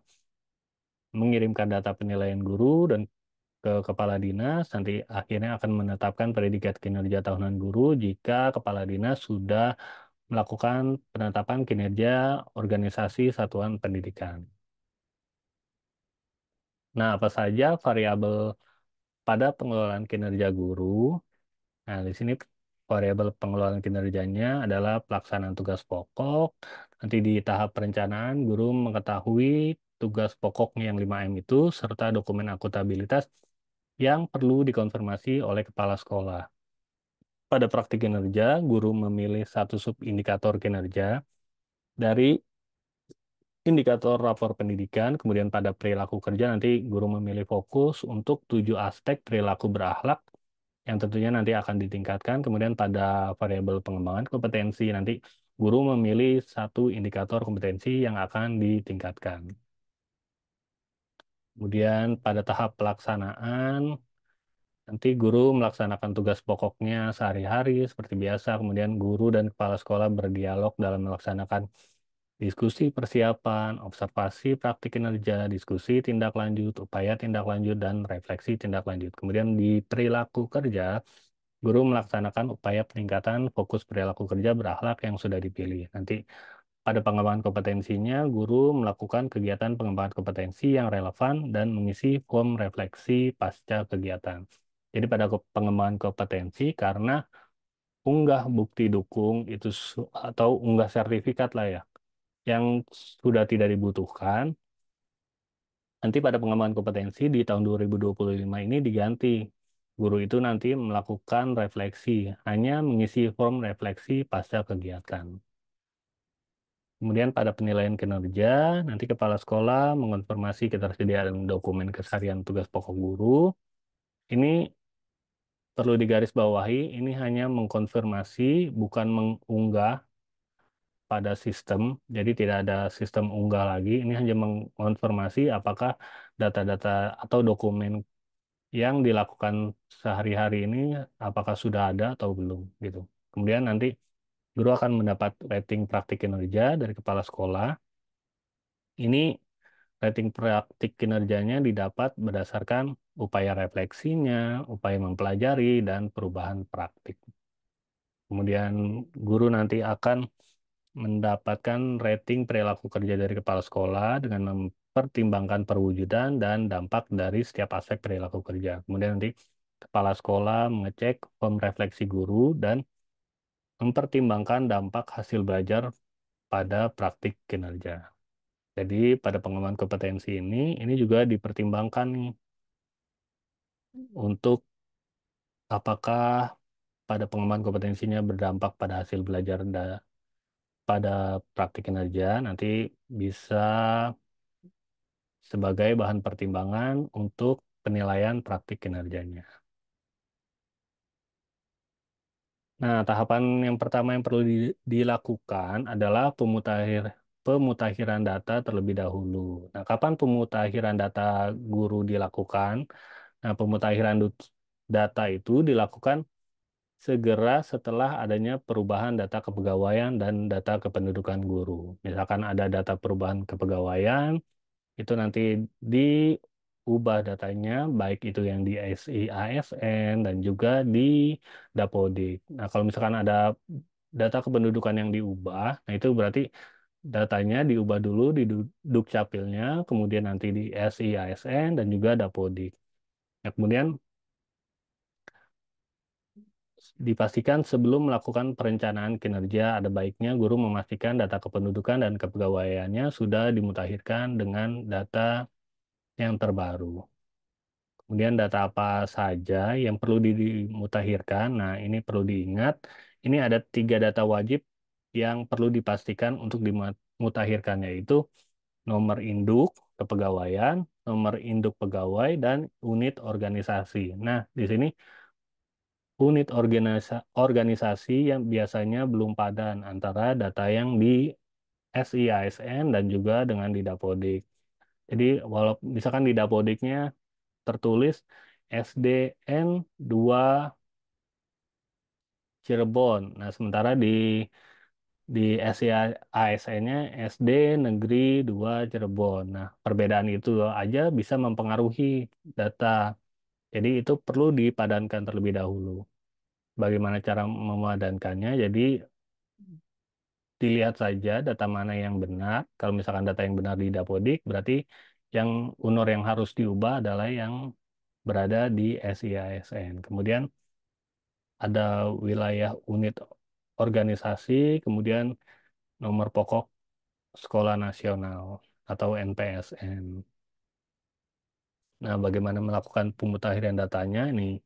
S5: mengirimkan data penilaian guru dan ke kepala dinas, nanti akhirnya akan menetapkan predikat kinerja tahunan guru jika kepala dinas sudah melakukan penetapan kinerja organisasi satuan pendidikan. Nah, apa saja variabel pada pengelolaan kinerja guru? Nah, di sini variabel pengelolaan kinerjanya adalah pelaksanaan tugas pokok. Nanti di tahap perencanaan, guru mengetahui tugas pokoknya yang 5M itu, serta dokumen akuntabilitas yang perlu dikonfirmasi oleh kepala sekolah. Pada praktik kinerja, guru memilih satu sub-indikator kinerja dari indikator rapor pendidikan, kemudian pada perilaku kerja nanti guru memilih fokus untuk 7 aspek perilaku berakhlak yang tentunya nanti akan ditingkatkan. Kemudian pada variabel pengembangan kompetensi nanti guru memilih satu indikator kompetensi yang akan ditingkatkan. Kemudian pada tahap pelaksanaan nanti guru melaksanakan tugas pokoknya sehari-hari seperti biasa. Kemudian guru dan kepala sekolah berdialog dalam melaksanakan diskusi persiapan, observasi praktik kinerja, diskusi tindak lanjut, upaya tindak lanjut, dan refleksi tindak lanjut. Kemudian di perilaku kerja, guru melaksanakan upaya peningkatan fokus perilaku kerja berakhlak yang sudah dipilih. Nanti pada pengembangan kompetensinya, guru melakukan kegiatan pengembangan kompetensi yang relevan dan mengisi form refleksi pasca kegiatan. Jadi pada pengembangan kompetensi, karena unggah bukti dukung itu atau unggah sertifikat lah ya, yang sudah tidak dibutuhkan, nanti pada pengembangan kompetensi di tahun 2025 ini diganti. Guru itu nanti melakukan refleksi, hanya mengisi form refleksi pasca kegiatan. Kemudian pada penilaian kinerja, nanti kepala sekolah mengonfirmasi ketersediaan dokumen keseharian tugas pokok guru. Ini perlu digarisbawahi, ini hanya mengkonfirmasi, bukan mengunggah pada sistem. Jadi tidak ada sistem unggah lagi. Ini hanya mengonfirmasi apakah data-data atau dokumen yang dilakukan sehari-hari ini apakah sudah ada atau belum gitu. Kemudian nanti guru akan mendapat rating praktik kinerja dari kepala sekolah. Ini rating praktik kinerjanya didapat berdasarkan upaya refleksinya, upaya mempelajari, dan perubahan praktik. Kemudian guru nanti akan mendapatkan rating perilaku kerja dari kepala sekolah dengan mempertimbangkan perwujudan dan dampak dari setiap aspek perilaku kerja. Kemudian nanti kepala sekolah mengecek form refleksi guru dan mempertimbangkan dampak hasil belajar pada praktik kinerja. Jadi pada pengembangan kompetensi ini juga dipertimbangkan nih untuk apakah pada pengembangan kompetensinya berdampak pada hasil belajar pada praktik kinerja, nanti bisa sebagai bahan pertimbangan untuk penilaian praktik kinerjanya. Nah, tahapan yang pertama yang perlu dilakukan adalah pemutakhiran data terlebih dahulu. Nah, kapan pemutakhiran data guru dilakukan? Nah, pemutakhiran data itu dilakukan segera setelah adanya perubahan data kepegawaian dan data kependudukan guru. Misalkan ada data perubahan kepegawaian, itu nanti diubah datanya, baik itu yang di SI ASN dan juga di Dapodik. Nah, kalau misalkan ada data kependudukan yang diubah, nah itu berarti datanya diubah dulu di Dukcapilnya, kemudian nanti di SI ASN dan juga Dapodik. Nah, kemudian dipastikan sebelum melakukan perencanaan kinerja, ada baiknya guru memastikan data kependudukan dan kepegawaiannya sudah dimutakhirkan dengan data yang terbaru. Kemudian data apa saja yang perlu dimutakhirkan? Nah, ini perlu diingat, ini ada 3 data wajib yang perlu dipastikan untuk dimutakhirkan, yaitu nomor induk kepegawaian, nomor induk pegawai, dan unit organisasi. Nah, di sini unit organisasi yang biasanya belum padan antara data yang di SIASN dan juga dengan di Dapodik. Jadi, walau misalkan di Dapodiknya tertulis SDN 2 Cirebon. Nah, sementara di SIASN-nya SD Negeri 2 Cirebon. Nah, perbedaan itu aja bisa mempengaruhi data. Jadi, itu perlu dipadankan terlebih dahulu. Bagaimana cara memadankannya? Jadi, dilihat saja data mana yang benar. Kalau misalkan data yang benar di Dapodik, berarti yang UNOR yang harus diubah adalah yang berada di SIASN. Kemudian ada wilayah unit organisasi, kemudian nomor pokok sekolah nasional atau NPSN. Nah, bagaimana melakukan pemutahiran datanya ini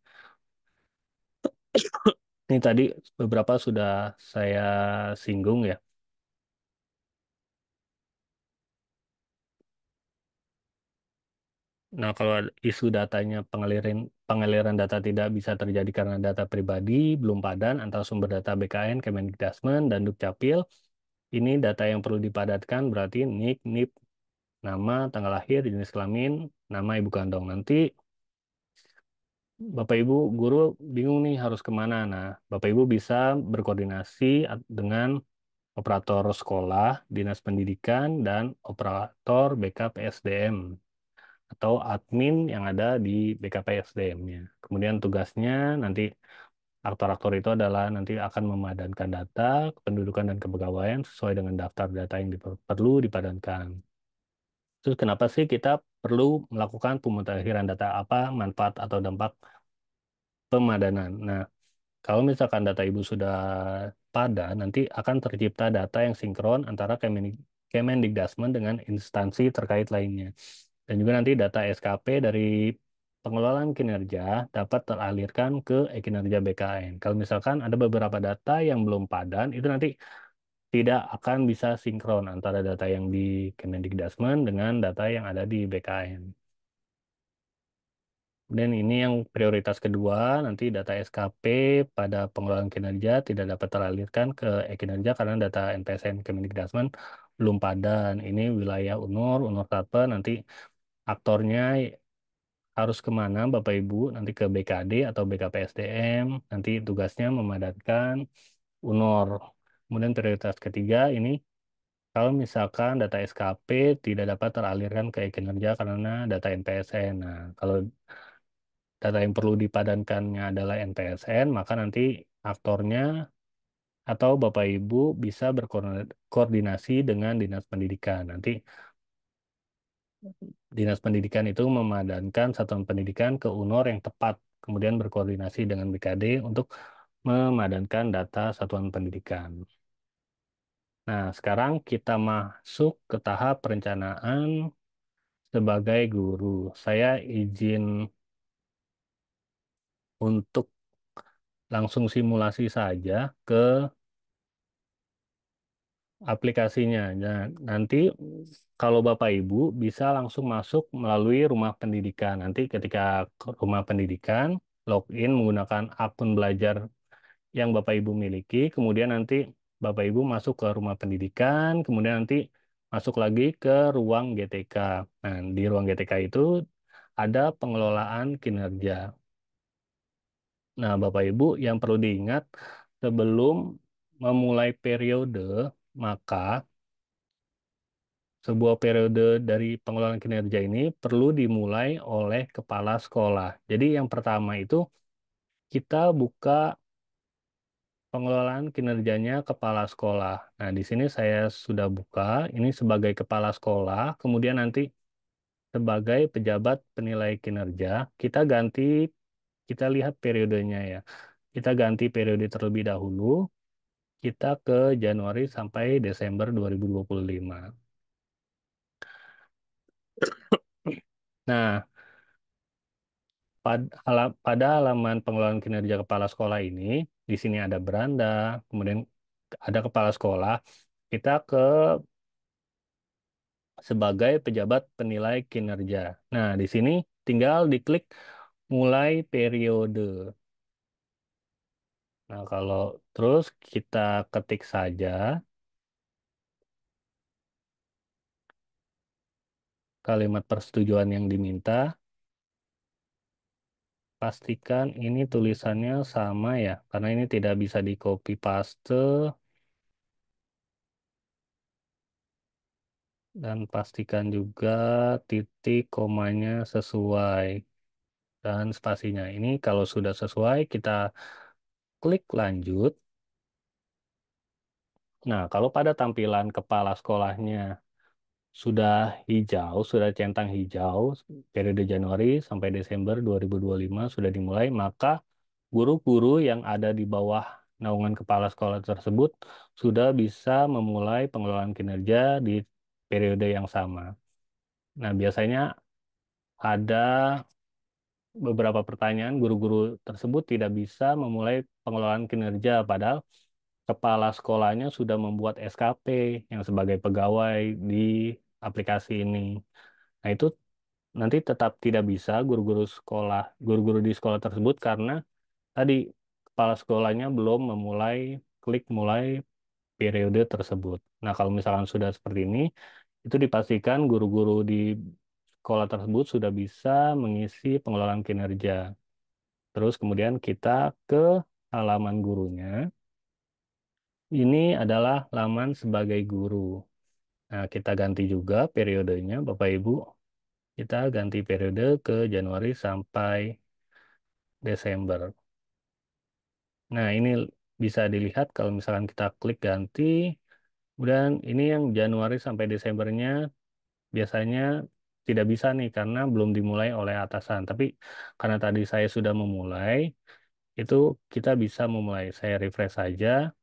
S5: tadi beberapa sudah saya singgung ya. Nah, kalau isu datanya pengaliran data tidak bisa terjadi karena data pribadi belum padan antara sumber data BKN, Kemendikbudrismen, dan Dukcapil, ini data yang perlu dipadatkan berarti NIK, NIP, nama, tanggal lahir, jenis kelamin, nama ibu kandung. Nanti Bapak Ibu guru bingung nih harus kemana. Nah, Bapak Ibu bisa berkoordinasi dengan operator sekolah, dinas pendidikan, dan operator BKPSDM atau admin yang ada di BKPSDM-nya. Kemudian tugasnya nanti aktor-aktor itu adalah nanti akan memadankan data kependudukan dan kepegawaian sesuai dengan daftar data yang perlu dipadankan. Terus kenapa sih kita perlu melakukan pemutakhiran data, apa manfaat atau dampak pemadanan? Nah, kalau misalkan data Ibu sudah padan, nanti akan tercipta data yang sinkron antara Kemendikbudrismen dengan instansi terkait lainnya. Dan juga nanti data SKP dari pengelolaan kinerja dapat teralirkan ke e-kinerja BKN. Kalau misalkan ada beberapa data yang belum padan, itu nanti tidak akan bisa sinkron antara data yang di Kemendikbudrismen dengan data yang ada di BKN. Dan ini yang prioritas kedua, nanti data SKP pada pengelolaan kinerja tidak dapat teralirkan ke e-kinerja karena data NPSN Kemendikbudrismen belum padan. Ini wilayah UNUR, UNUR Tapen, nanti aktornya harus kemana Bapak Ibu, nanti ke BKD atau BKPSDM, nanti tugasnya memadatkan UNUR. Kemudian prioritas ketiga ini, kalau misalkan data SKP tidak dapat teralirkan ke e-kinerja karena data NPSN. Nah, kalau data yang perlu dipadankannya adalah NPSN, maka nanti aktornya atau Bapak Ibu bisa berkoordinasi dengan Dinas Pendidikan. Nanti Dinas Pendidikan itu memadankan satuan pendidikan ke UNOR yang tepat, kemudian berkoordinasi dengan BKD untuk memadankan data satuan pendidikan. Nah, sekarang kita masuk ke tahap perencanaan sebagai guru. Saya izin untuk langsung simulasi saja ke aplikasinya. Nah, nanti kalau Bapak Ibu bisa langsung masuk melalui rumah pendidikan. Nanti ketika ke rumah pendidikan, login menggunakan akun belajar yang Bapak Ibu miliki, kemudian nanti Bapak Ibu masuk ke rumah pendidikan, kemudian nanti masuk lagi ke ruang GTK. Nah, di ruang GTK itu ada pengelolaan kinerja. Nah, Bapak Ibu yang perlu diingat sebelum memulai periode, maka sebuah periode dari pengelolaan kinerja ini perlu dimulai oleh kepala sekolah. Jadi yang pertama itu kita buka pengelolaan kinerjanya kepala sekolah. Nah, di sini saya sudah buka ini sebagai kepala sekolah, kemudian nanti sebagai pejabat penilai kinerja, kita lihat periodenya ya. Kita ganti periode terlebih dahulu, kita ke Januari sampai Desember 2025. Nah, pada halaman pengelolaan kinerja kepala sekolah ini, di sini ada beranda, kemudian ada kepala sekolah. Kita ke sebagai pejabat penilai kinerja. Nah, di sini tinggal diklik mulai periode. Nah, kalau terus kita ketik saja kalimat persetujuan yang diminta, pastikan ini tulisannya sama ya, karena ini tidak bisa di copy paste dan pastikan juga titik komanya sesuai dan spasinya. Ini kalau sudah sesuai kita klik lanjut. Nah, kalau pada tampilan kepala sekolahnya sudah hijau, sudah centang hijau, periode Januari sampai Desember 2025 sudah dimulai, maka guru-guru yang ada di bawah naungan kepala sekolah tersebut sudah bisa memulai pengelolaan kinerja di periode yang sama. Nah, biasanya ada beberapa pertanyaan guru-guru tersebut tidak bisa memulai pengelolaan kinerja, padahal kepala sekolahnya sudah membuat SKP yang sebagai pegawai di aplikasi ini. Nah, itu nanti tetap tidak bisa guru-guru di sekolah tersebut karena tadi kepala sekolahnya belum klik mulai periode tersebut. Nah, kalau misalkan sudah seperti ini, itu dipastikan guru-guru di sekolah tersebut sudah bisa mengisi pengelolaan kinerja. Terus kemudian kita ke halaman gurunya. Ini adalah laman sebagai guru. Nah, kita ganti juga periodenya, Bapak Ibu. Kita ganti periode ke Januari sampai Desember. Nah, ini bisa dilihat kalau misalkan kita klik ganti. Kemudian ini yang Januari sampai Desembernya biasanya tidak bisa nih karena belum dimulai oleh atasan. Tapi karena tadi saya sudah memulai, itu kita bisa memulai. Saya refresh saja,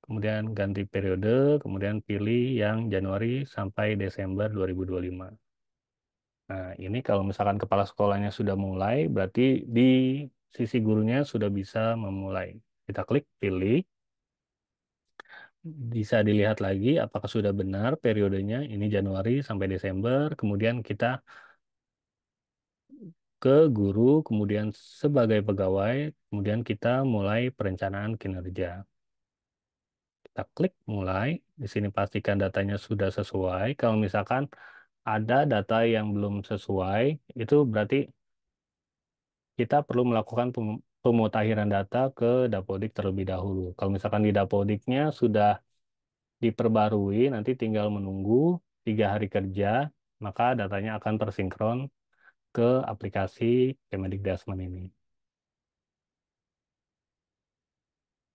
S5: kemudian ganti periode, kemudian pilih yang Januari sampai Desember 2025. Nah, ini kalau misalkan kepala sekolahnya sudah mulai, berarti di sisi gurunya sudah bisa memulai. Kita klik pilih, bisa dilihat lagi apakah sudah benar periodenya, ini Januari sampai Desember, kemudian kita ke guru, kemudian sebagai pegawai, kemudian kita mulai perencanaan kinerja. Kita klik mulai, di sini pastikan datanya sudah sesuai. Kalau misalkan ada data yang belum sesuai, itu berarti kita perlu melakukan pemutahiran data ke Dapodik terlebih dahulu. Kalau misalkan di Dapodiknya sudah diperbarui, nanti tinggal menunggu 3 hari kerja, maka datanya akan tersinkron ke aplikasi Kemedikdasmen ini.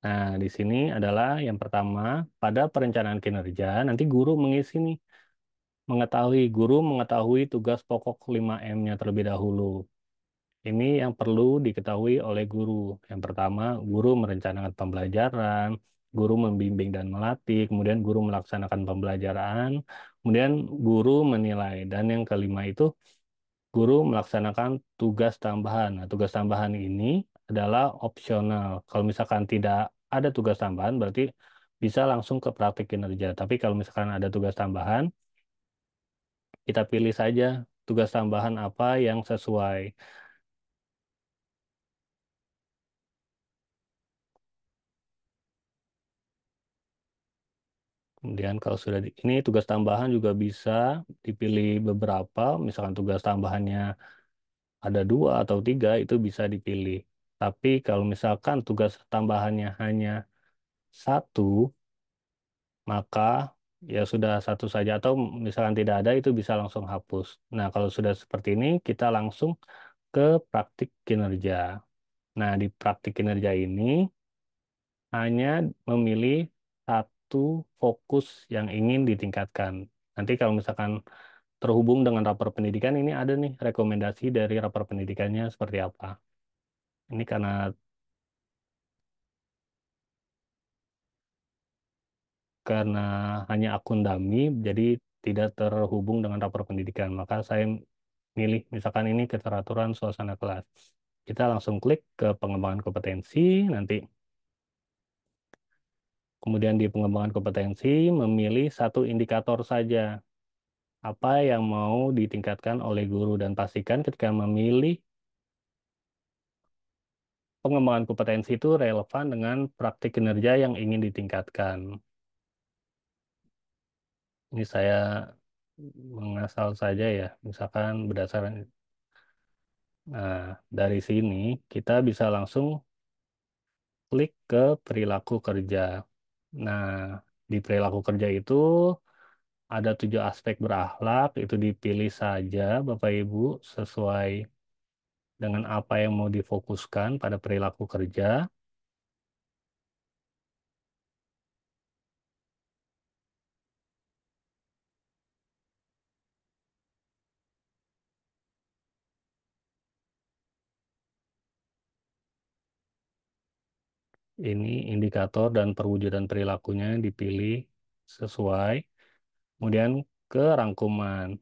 S5: Nah, di sini adalah yang pertama, pada perencanaan kinerja, nanti guru mengetahui tugas pokok 5M-nya terlebih dahulu. Ini yang perlu diketahui oleh guru. Yang pertama, guru merencanakan pembelajaran, guru membimbing dan melatih, kemudian guru melaksanakan pembelajaran, kemudian guru menilai, dan yang kelima itu guru melaksanakan tugas tambahan. Nah, tugas tambahan ini adalah opsional. Kalau misalkan tidak ada tugas tambahan, berarti bisa langsung ke praktik kinerja. Tapi kalau misalkan ada tugas tambahan, kita pilih saja tugas tambahan apa yang sesuai. Kemudian kalau sudah ini tugas tambahan juga bisa dipilih beberapa, misalkan tugas tambahannya ada 2 atau 3 itu bisa dipilih. Tapi kalau misalkan tugas tambahannya hanya satu, maka ya sudah satu saja atau misalkan tidak ada itu bisa langsung hapus. Nah, kalau sudah seperti ini kita langsung ke praktik kinerja. Nah, di praktik kinerja ini hanya memilih satu fokus yang ingin ditingkatkan. Nanti kalau misalkan terhubung dengan rapor pendidikan ini ada nih rekomendasi dari rapor pendidikannya seperti apa. Ini karena hanya akun dummy, jadi tidak terhubung dengan rapor pendidikan. Maka saya milih misalkan ini keteraturan suasana kelas. Kita langsung klik ke pengembangan kompetensi, nanti kemudian di pengembangan kompetensi memilih satu indikator saja. Apa yang mau ditingkatkan oleh guru dan pastikan ketika memilih pengembangan kompetensi itu relevan dengan praktik kinerja yang ingin ditingkatkan. Ini saya mengasal saja ya, misalkan berdasarkan. Nah, dari sini kita bisa langsung klik ke perilaku kerja. Nah, di perilaku kerja itu ada 7 aspek berakhlak, itu dipilih saja Bapak Ibu sesuai dengan apa yang mau difokuskan pada perilaku kerja. Ini indikator dan perwujudan perilakunya dipilih sesuai. Kemudian ke rangkuman.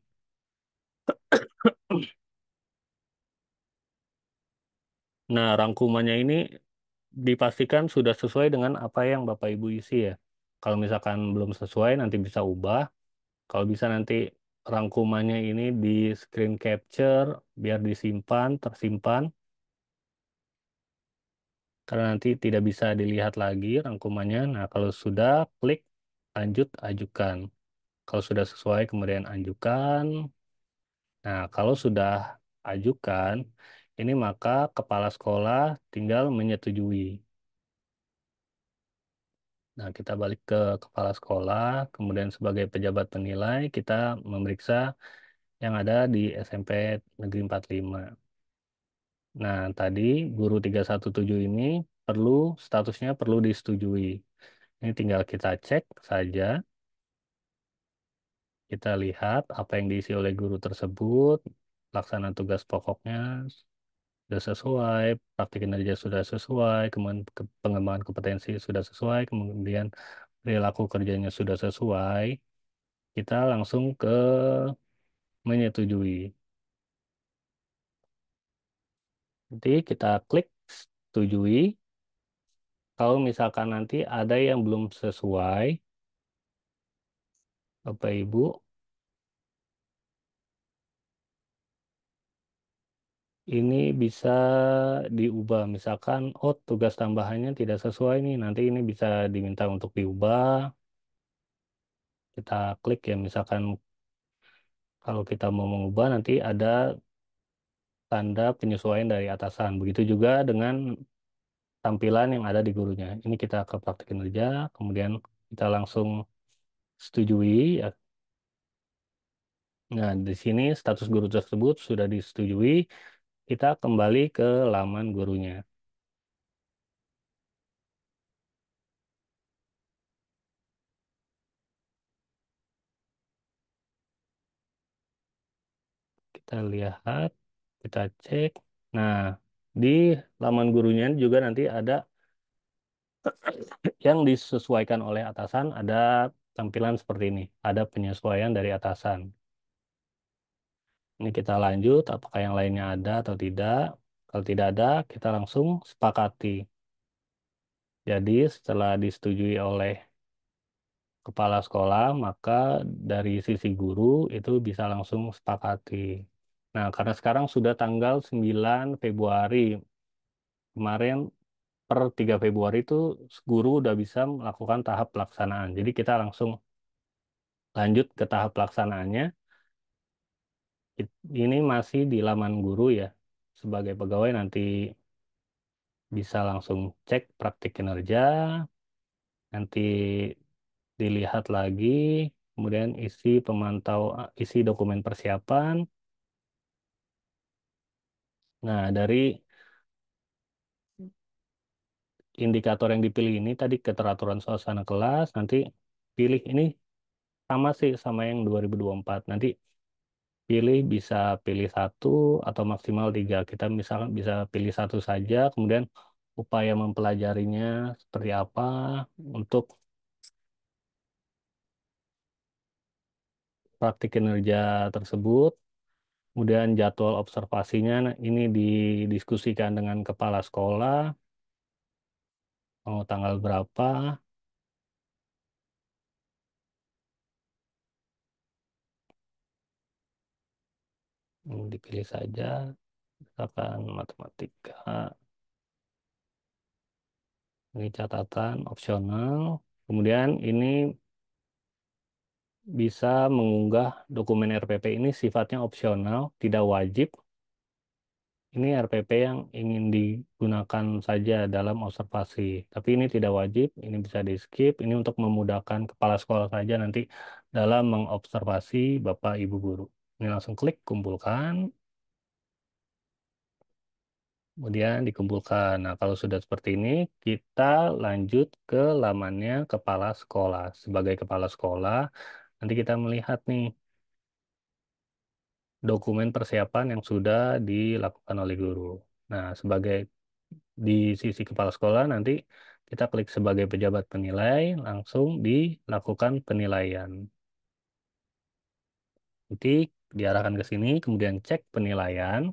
S5: Nah, rangkumannya ini dipastikan sudah sesuai dengan apa yang Bapak Ibu isi ya. Kalau misalkan belum sesuai nanti bisa ubah. Kalau bisa nanti rangkumannya ini di screen capture biar disimpan, tersimpan. Karena nanti tidak bisa dilihat lagi rangkumannya. Nah, kalau sudah klik lanjut ajukan. Kalau sudah sesuai kemudian ajukan. Nah, kalau sudah ajukan, ini maka kepala sekolah tinggal menyetujui. Nah, kita balik ke kepala sekolah, kemudian sebagai pejabat penilai, kita memeriksa yang ada di SMP Negeri 45. Nah, tadi guru 317 ini statusnya perlu disetujui. Ini tinggal kita cek saja, kita lihat apa yang diisi oleh guru tersebut, pelaksanaan tugas pokoknya sudah sesuai, praktik kinerja sudah sesuai, kemudian pengembangan kompetensi sudah sesuai, kemudian perilaku kerjanya sudah sesuai, kita langsung ke menyetujui. Nanti kita klik setujui. Kalau misalkan nanti ada yang belum sesuai, Bapak Ibu, ini bisa diubah. Misalkan, oh tugas tambahannya tidak sesuai nih, nanti ini bisa diminta untuk diubah. Kita klik ya, misalkan kalau kita mau mengubah nanti ada tanda penyesuaian dari atasan. Begitu juga dengan tampilan yang ada di gurunya. Ini kita ke praktik kinerja, kemudian kita langsung setujui ya. Nah, di sini status guru tersebut sudah disetujui. Kita kembali ke laman gurunya. Kita lihat, kita cek. Nah, di laman gurunya juga nanti ada yang disesuaikan oleh atasan, ada tampilan seperti ini. Ada penyesuaian dari atasan. Ini kita lanjut, apakah yang lainnya ada atau tidak. Kalau tidak ada, kita langsung sepakati. Jadi setelah disetujui oleh kepala sekolah, maka dari sisi guru itu bisa langsung sepakati. Nah, karena sekarang sudah tanggal 9 Februari, kemarin per 3 Februari itu guru udah bisa melakukan tahap pelaksanaan. Jadi kita langsung lanjut ke tahap pelaksanaannya. Ini masih di laman guru ya. Sebagai pegawai nanti bisa langsung cek praktik kinerja, nanti dilihat lagi, kemudian isi dokumen persiapan. Nah, dari indikator yang dipilih ini tadi keteraturan suasana kelas, nanti pilih ini sama sih sama yang 2024. Nanti bisa pilih satu atau maksimal tiga. Kita misalkan bisa pilih satu saja, kemudian upaya mempelajarinya seperti apa untuk praktik kinerja tersebut. Kemudian jadwal observasinya nah, ini didiskusikan dengan kepala sekolah, mau tanggal berapa, dipilih saja, misalkan matematika, ini catatan opsional. Kemudian ini bisa mengunggah dokumen RPP ini sifatnya opsional, tidak wajib. Ini RPP yang ingin digunakan saja dalam observasi, tapi ini tidak wajib, ini bisa di-skip. Ini untuk memudahkan kepala sekolah saja nanti dalam mengobservasi Bapak Ibu guru. Ini langsung klik kumpulkan, kemudian dikumpulkan. Nah, kalau sudah seperti ini, kita lanjut ke lamannya kepala sekolah. Sebagai kepala sekolah, nanti kita melihat nih dokumen persiapan yang sudah dilakukan oleh guru. Nah, sebagai di sisi kepala sekolah nanti kita klik sebagai pejabat penilai, langsung dilakukan penilaian. Ketik, diarahkan ke sini, kemudian cek penilaian.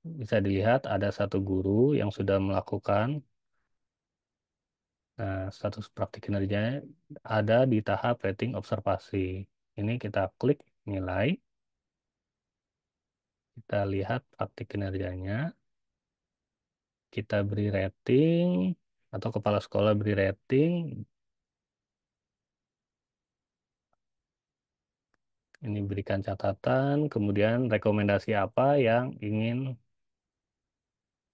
S5: Bisa dilihat ada satu guru yang sudah melakukan. Nah, status praktik kinerjanya ada di tahap rating observasi. Ini kita klik nilai, kita lihat praktik kinerjanya, kita beri rating, atau kepala sekolah beri rating. Ini berikan catatan, kemudian rekomendasi apa yang ingin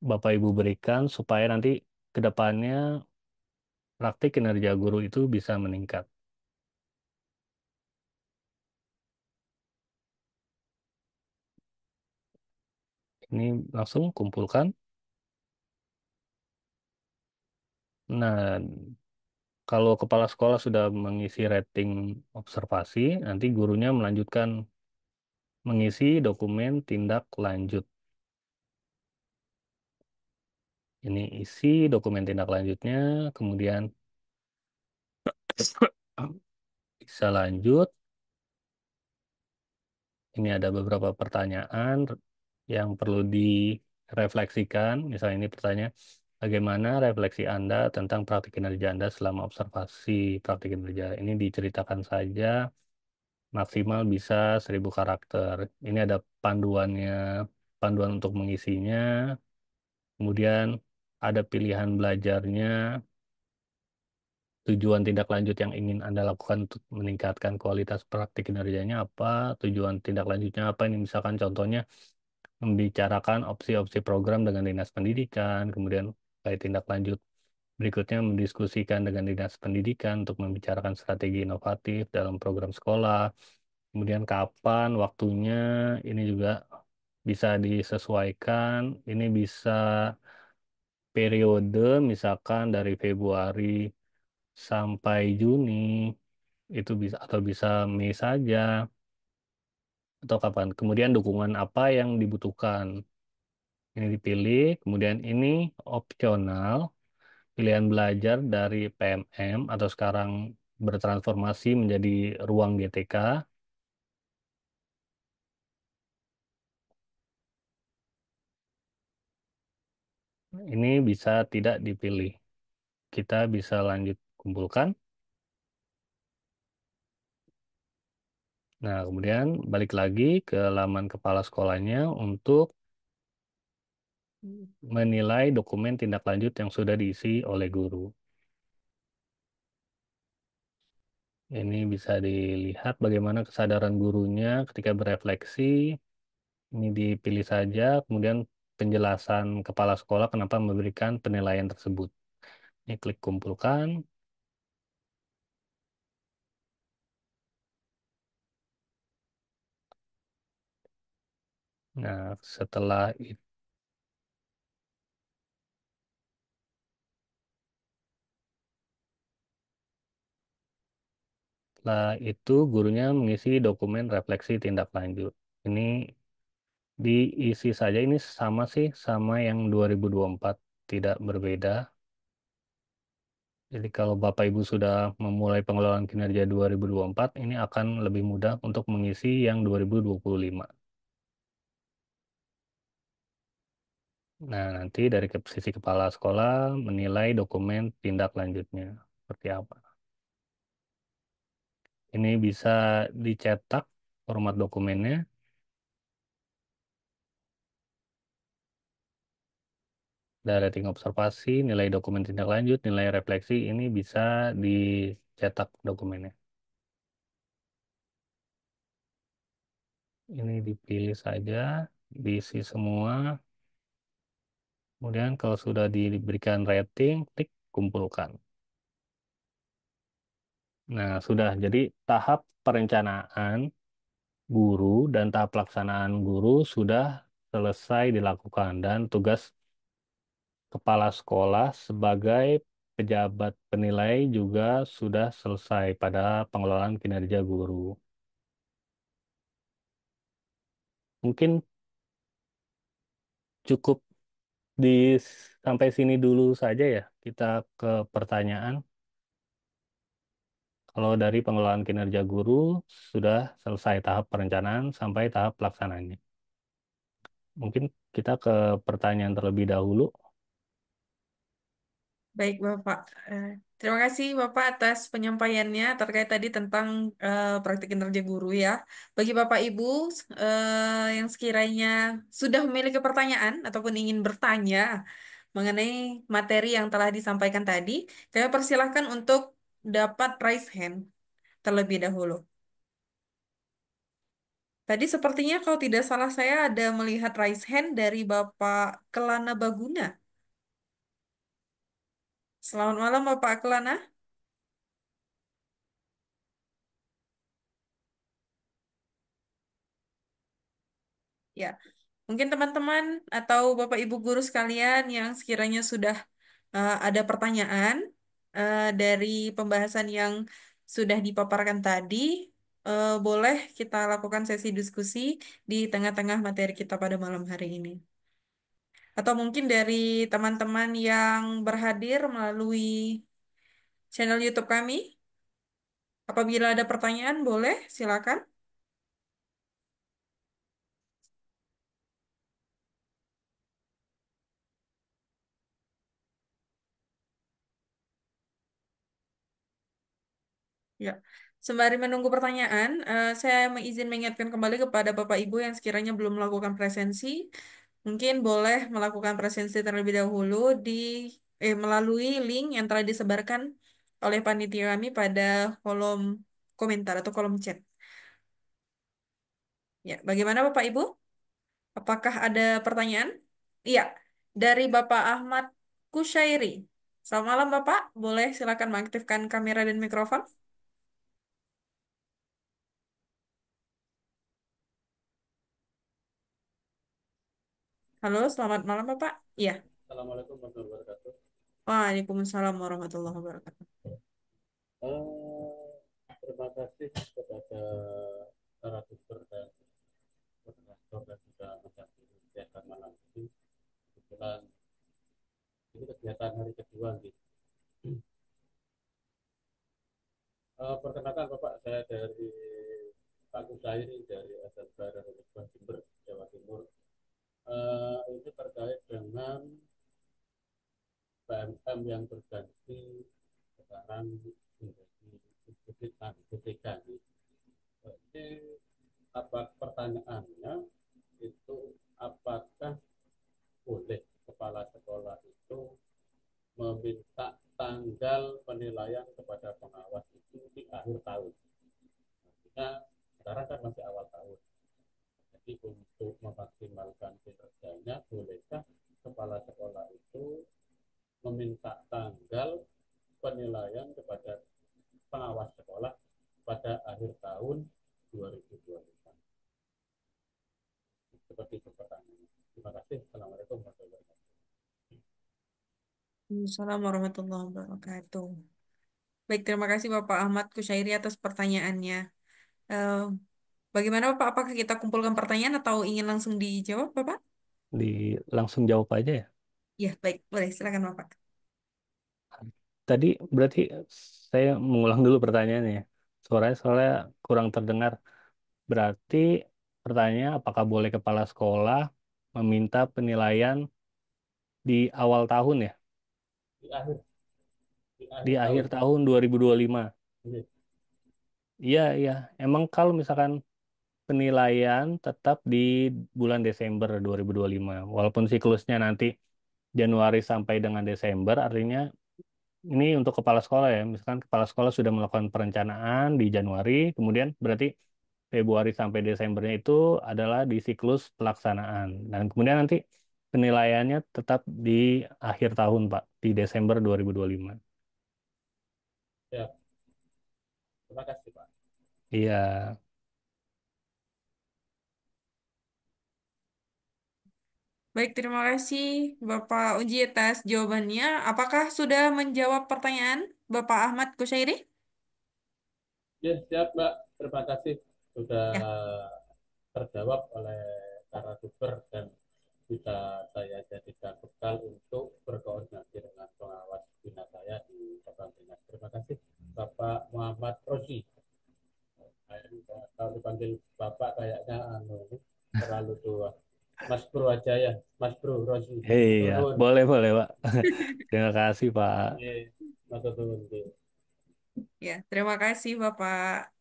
S5: Bapak Ibu berikan supaya nanti ke depannya praktik kinerja guru itu bisa meningkat. Ini langsung kumpulkan. Nah, kalau kepala sekolah sudah mengisi rating observasi, nanti gurunya melanjutkan mengisi dokumen tindak lanjut. Ini isi dokumen tindak lanjutnya, kemudian bisa lanjut. Ini ada beberapa pertanyaan yang perlu direfleksikan. Misalnya ini pertanyaan, bagaimana refleksi Anda tentang praktik kinerja Anda selama observasi praktik kinerja? Ini diceritakan saja, maksimal bisa 1.000 karakter. Ini ada panduannya, panduan untuk mengisinya. Kemudian ada pilihan belajarnya, tujuan tindak lanjut yang ingin Anda lakukan untuk meningkatkan kualitas praktik kinerjanya apa, tujuan tindak lanjutnya apa. Ini misalkan contohnya membicarakan opsi-opsi program dengan Dinas Pendidikan, kemudian kayak tindak lanjut berikutnya mendiskusikan dengan Dinas Pendidikan untuk membicarakan strategi inovatif dalam program sekolah, kemudian kapan waktunya, ini juga bisa disesuaikan, ini bisa periode misalkan dari Februari sampai Juni, itu bisa atau bisa Mei saja, atau kapan. Kemudian dukungan apa yang dibutuhkan. Ini dipilih, kemudian ini opsional, pilihan belajar dari PMM atau sekarang bertransformasi menjadi ruang GTK. Ini bisa tidak dipilih. Kita bisa lanjut kumpulkan. Nah, kemudian balik lagi ke laman kepala sekolahnya untuk menilai dokumen tindak lanjut yang sudah diisi oleh guru. Ini bisa dilihat bagaimana kesadaran gurunya ketika berefleksi. Ini dipilih saja, kemudian penjelasan kepala sekolah kenapa memberikan penilaian tersebut. Ini klik kumpulkan. Nah, setelah itu gurunya mengisi dokumen refleksi tindak lanjut. Ini diisi saja, ini sama sih, sama yang 2024, tidak berbeda. Jadi kalau Bapak Ibu sudah memulai pengelolaan kinerja 2024, ini akan lebih mudah untuk mengisi yang 2025. Nah, nanti dari ke sisi kepala sekolah menilai dokumen tindak lanjutnya seperti apa. Ini bisa dicetak format dokumennya. Ada rating observasi, nilai dokumen tindak lanjut, nilai refleksi, ini bisa dicetak dokumennya. Ini dipilih saja, diisi semua. Kemudian kalau sudah diberikan rating, klik kumpulkan. Nah, sudah. Jadi tahap perencanaan guru dan tahap pelaksanaan guru sudah selesai dilakukan dan tugas kepala sekolah sebagai pejabat penilai juga sudah selesai pada pengelolaan kinerja guru. Mungkin cukup di sampai sini dulu saja ya. Kita ke pertanyaan. Kalau dari pengelolaan kinerja guru sudah selesai tahap perencanaan sampai tahap pelaksanaannya. Mungkin kita ke pertanyaan terlebih dahulu.
S1: Baik, Bapak. Terima kasih Bapak atas penyampaiannya terkait tadi tentang praktik kinerja guru ya. Bagi Bapak Ibu yang sekiranya sudah memiliki pertanyaan ataupun ingin bertanya mengenai materi yang telah disampaikan tadi, kami persilahkan untuk dapat raise hand terlebih dahulu. Tadi sepertinya kalau tidak salah saya ada melihat raise hand dari Bapak Kelana Baguna. Selamat malam Bapak Kelana. Ya, mungkin teman-teman atau Bapak Ibu guru sekalian yang sekiranya sudah ada pertanyaan dari pembahasan yang sudah dipaparkan tadi, boleh kita lakukan sesi diskusi di tengah-tengah materi kita pada malam hari ini. Atau mungkin dari teman-teman yang berhadir melalui channel YouTube kami, apabila ada pertanyaan, boleh silakan. Ya, sembari menunggu pertanyaan, saya izin mengingatkan kembali kepada Bapak Ibu yang sekiranya belum melakukan presensi, mungkin boleh melakukan presensi terlebih dahulu melalui link yang telah disebarkan oleh panitia kami pada kolom komentar atau kolom chat. Ya, bagaimana Bapak Ibu? Apakah ada pertanyaan? Iya, dari Bapak Ahmad Kusyairi. Selamat malam Bapak, boleh silakan mengaktifkan kamera dan mikrofon. Halo, selamat malam Bapak. Iya.
S6: Assalamualaikum warahmatullahi wabarakatuh.
S1: Waalaikumsalam warahmatullahi wabarakatuh.
S6: Terima kasih kepada narasumber dan moderator yang sudah mendampingi kegiatan malam ini. Kebetulan ini kegiatan hari kedua nih. Perkenalkan Bapak, saya dari Pak Kusairi dari SMK Darul Jember, Jawa Timur. Ini terkait dengan PMM yang berganti sekarang menjadi BPK. Jadi apa pertanyaannya itu, apakah boleh kepala sekolah itu meminta tanggal penilaian kepada pengawas itu di akhir tahun? Artinya sekarang kan masih awal tahun. Jadi untuk memaksimalkan kinerjanya, bolehkah kepala sekolah itu meminta tanggal penilaian kepada pengawas sekolah pada akhir tahun 2025? Seperti itu pertanyaannya. Terima kasih. Assalamualaikum warahmatullahi wabarakatuh.
S1: Assalamualaikum warahmatullahi wabarakatuh. Baik, terima kasih Bapak Ahmad Kusyairi atas pertanyaannya. Eh, Bagaimana Bapak? Apakah kita kumpulkan pertanyaan atau ingin langsung dijawab, Bapak?
S5: Langsung jawab aja ya.
S1: Ya, baik. Boleh, silakan Bapak.
S5: Tadi berarti saya mengulang dulu pertanyaannya. Suaranya soalnya kurang terdengar. Berarti pertanyaannya apakah boleh kepala sekolah meminta penilaian di awal tahun ya?
S6: Di akhir di
S5: Di
S6: akhir tahun.
S5: akhir tahun 2025.
S6: Ini.
S5: Iya, iya. Emang kalau misalkan penilaian tetap di bulan Desember 2025. Walaupun siklusnya nanti Januari sampai dengan Desember, artinya ini untuk kepala sekolah ya. Misalkan kepala sekolah sudah melakukan perencanaan di Januari, kemudian berarti Februari sampai Desembernya itu adalah di siklus pelaksanaan. Dan kemudian nanti penilaiannya tetap di akhir tahun, Pak, di Desember 2025.
S6: Ya, terima kasih Pak.
S5: Iya,
S1: Baik, terima kasih Bapak Uji atas jawabannya. Apakah sudah menjawab pertanyaan Bapak Ahmad Kusyairi?
S6: Ya, siap Mbak. Terima kasih sudah
S1: Ya,
S6: terjawab oleh narasumber dan bisa saya jadikan bekal untuk berkoordinasi dengan pengawas bina saya di Bapak Dinas. Terima kasih Bapak Muhammad Rozi. Kalau dipanggil Bapak kayaknya terlalu tua. Mas Bro aja ya, Mas Bro Rozi.
S5: Iya,
S6: Turun.
S5: boleh boleh Pak. Terima kasih Pak.
S6: Iya, masa turun.
S1: Ya, terima kasih Bapak.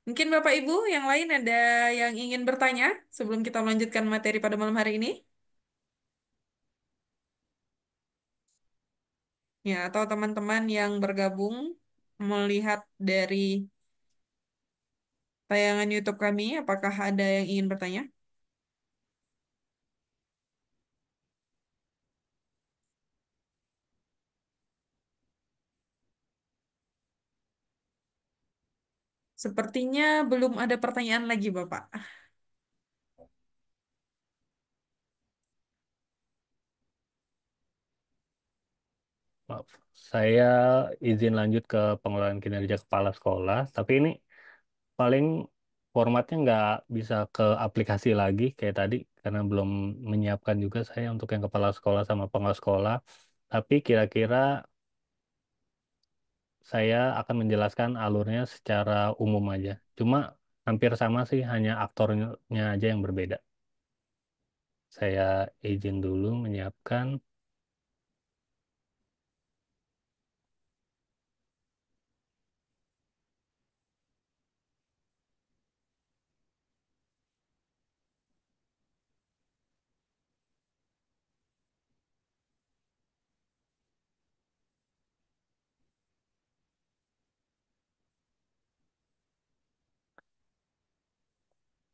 S1: Mungkin Bapak Ibu yang lain ada yang ingin bertanya sebelum kita melanjutkan materi pada malam hari ini? Ya, atau teman-teman yang bergabung melihat dari tayangan YouTube kami, apakah ada yang ingin bertanya? Sepertinya belum ada pertanyaan lagi, Bapak.
S5: Maaf, saya izin lanjut ke pengelolaan kinerja kepala sekolah, tapi ini paling formatnya nggak bisa ke aplikasi lagi kayak tadi, karena belum menyiapkan juga saya untuk yang kepala sekolah sama pengawas sekolah. Tapi kira-kira saya akan menjelaskan alurnya secara umum aja. Cuma hampir sama sih, hanya aktornya aja yang berbeda. Saya izin dulu menyiapkan.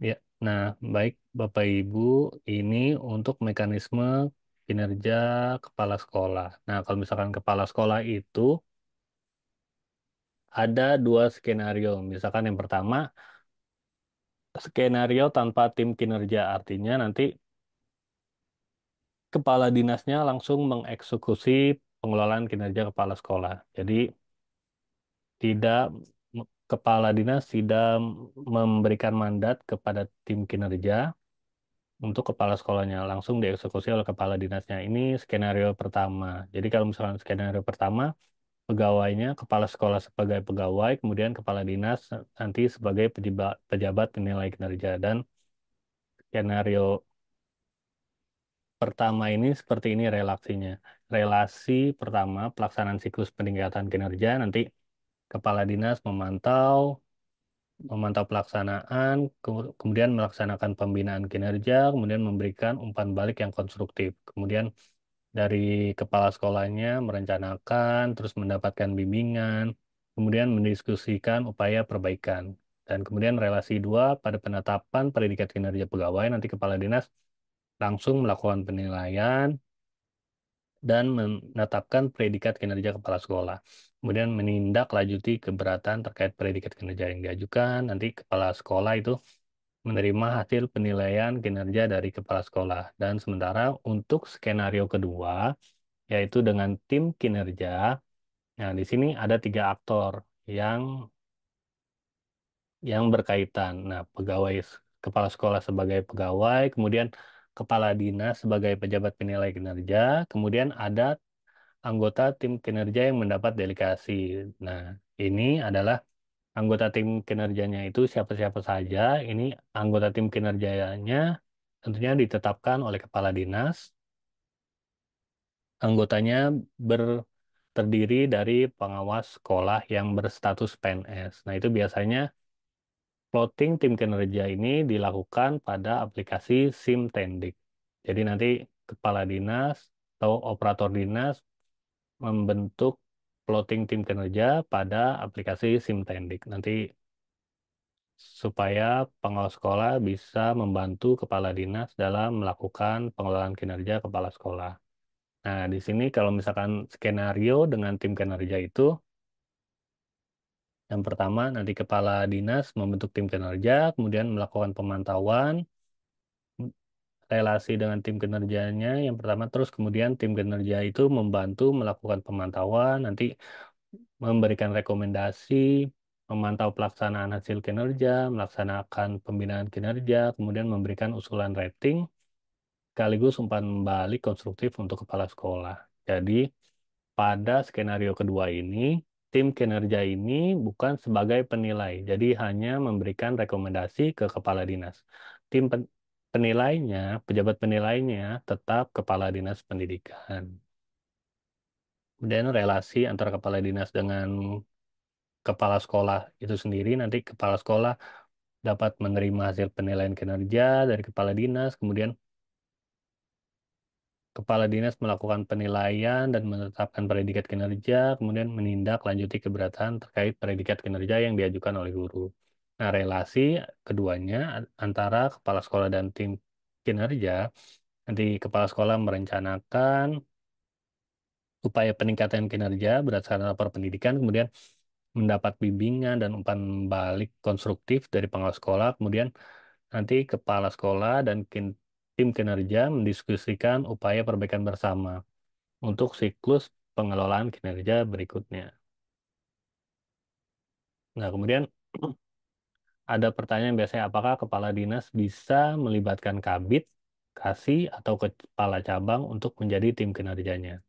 S5: Ya, nah baik Bapak Ibu, ini untuk mekanisme kinerja kepala sekolah. Nah, kalau misalkan kepala sekolah itu ada dua skenario. Misalkan yang pertama, skenario tanpa tim kinerja, artinya nanti kepala dinasnya langsung mengeksekusi pengelolaan kinerja kepala sekolah. Jadi tidak kepala dinas tidak memberikan mandat kepada tim kinerja untuk kepala sekolahnya, langsung dieksekusi oleh kepala dinasnya. Ini skenario pertama. Jadi kalau misalkan skenario pertama, pegawainya kepala sekolah sebagai pegawai, kemudian kepala dinas nanti sebagai pejabat, pejabat penilai kinerja. Dan skenario pertama ini seperti ini relasinya. Relasi pertama, pelaksanaan siklus peningkatan kinerja, nanti kepala dinas memantau pelaksanaan, kemudian melaksanakan pembinaan kinerja, kemudian memberikan umpan balik yang konstruktif. Kemudian dari kepala sekolahnya merencanakan, terus mendapatkan bimbingan, kemudian mendiskusikan upaya perbaikan. Dan kemudian relasi dua, pada penetapan predikat kinerja pegawai, nanti kepala dinas langsung melakukan penilaian dan menetapkan predikat kinerja kepala sekolah. Kemudian menindaklanjuti keberatan terkait predikat kinerja yang diajukan. Nanti kepala sekolah itu menerima hasil penilaian kinerja dari kepala sekolah. Dan sementara untuk skenario kedua, yaitu dengan tim kinerja, nah di sini ada tiga aktor yang berkaitan. Nah, kepala sekolah sebagai pegawai, kemudian kepala dinas sebagai pejabat penilai kinerja, kemudian ada anggota tim kinerja yang mendapat delegasi. Nah, ini adalah anggota tim kinerjanya itu siapa-siapa saja. Ini anggota tim kinerjanya tentunya ditetapkan oleh kepala dinas. Anggotanya terdiri dari pengawas sekolah yang berstatus PNS. Nah, itu biasanya plotting tim kinerja ini dilakukan pada aplikasi SIMTendik. Jadi nanti kepala dinas atau operator dinas membentuk plotting tim kinerja pada aplikasi SIMTendik. Nanti supaya pengelola sekolah bisa membantu kepala dinas dalam melakukan pengelolaan kinerja kepala sekolah. Nah, di sini kalau misalkan skenario dengan tim kinerja itu, yang pertama nanti kepala dinas membentuk tim kinerja, kemudian melakukan pemantauan, relasi dengan tim kinerjanya yang pertama, terus kemudian tim kinerja itu membantu melakukan pemantauan, nanti memberikan rekomendasi, memantau pelaksanaan hasil kinerja, melaksanakan pembinaan kinerja, kemudian memberikan usulan rating, sekaligus umpan balik konstruktif untuk kepala sekolah. Jadi, pada skenario kedua ini, tim kinerja ini bukan sebagai penilai, jadi hanya memberikan rekomendasi ke kepala dinas. Tim penilainya, pejabat penilainya tetap kepala dinas pendidikan. Kemudian relasi antara kepala dinas dengan kepala sekolah itu sendiri, nanti kepala sekolah dapat menerima hasil penilaian kinerja dari kepala dinas, kemudian kepala dinas melakukan penilaian dan menetapkan predikat kinerja, kemudian menindaklanjuti keberatan terkait predikat kinerja yang diajukan oleh guru. Nah, relasi keduanya antara kepala sekolah dan tim kinerja, nanti kepala sekolah merencanakan upaya peningkatan kinerja berdasarkan rapor pendidikan, kemudian mendapat bimbingan dan umpan balik konstruktif dari pengawas sekolah, kemudian nanti kepala sekolah dan tim kinerja mendiskusikan upaya perbaikan bersama untuk siklus pengelolaan kinerja berikutnya. Nah, kemudian ada pertanyaan biasanya, apakah kepala dinas bisa melibatkan kabid, kasih, atau kepala cabang untuk menjadi tim kinerjanya?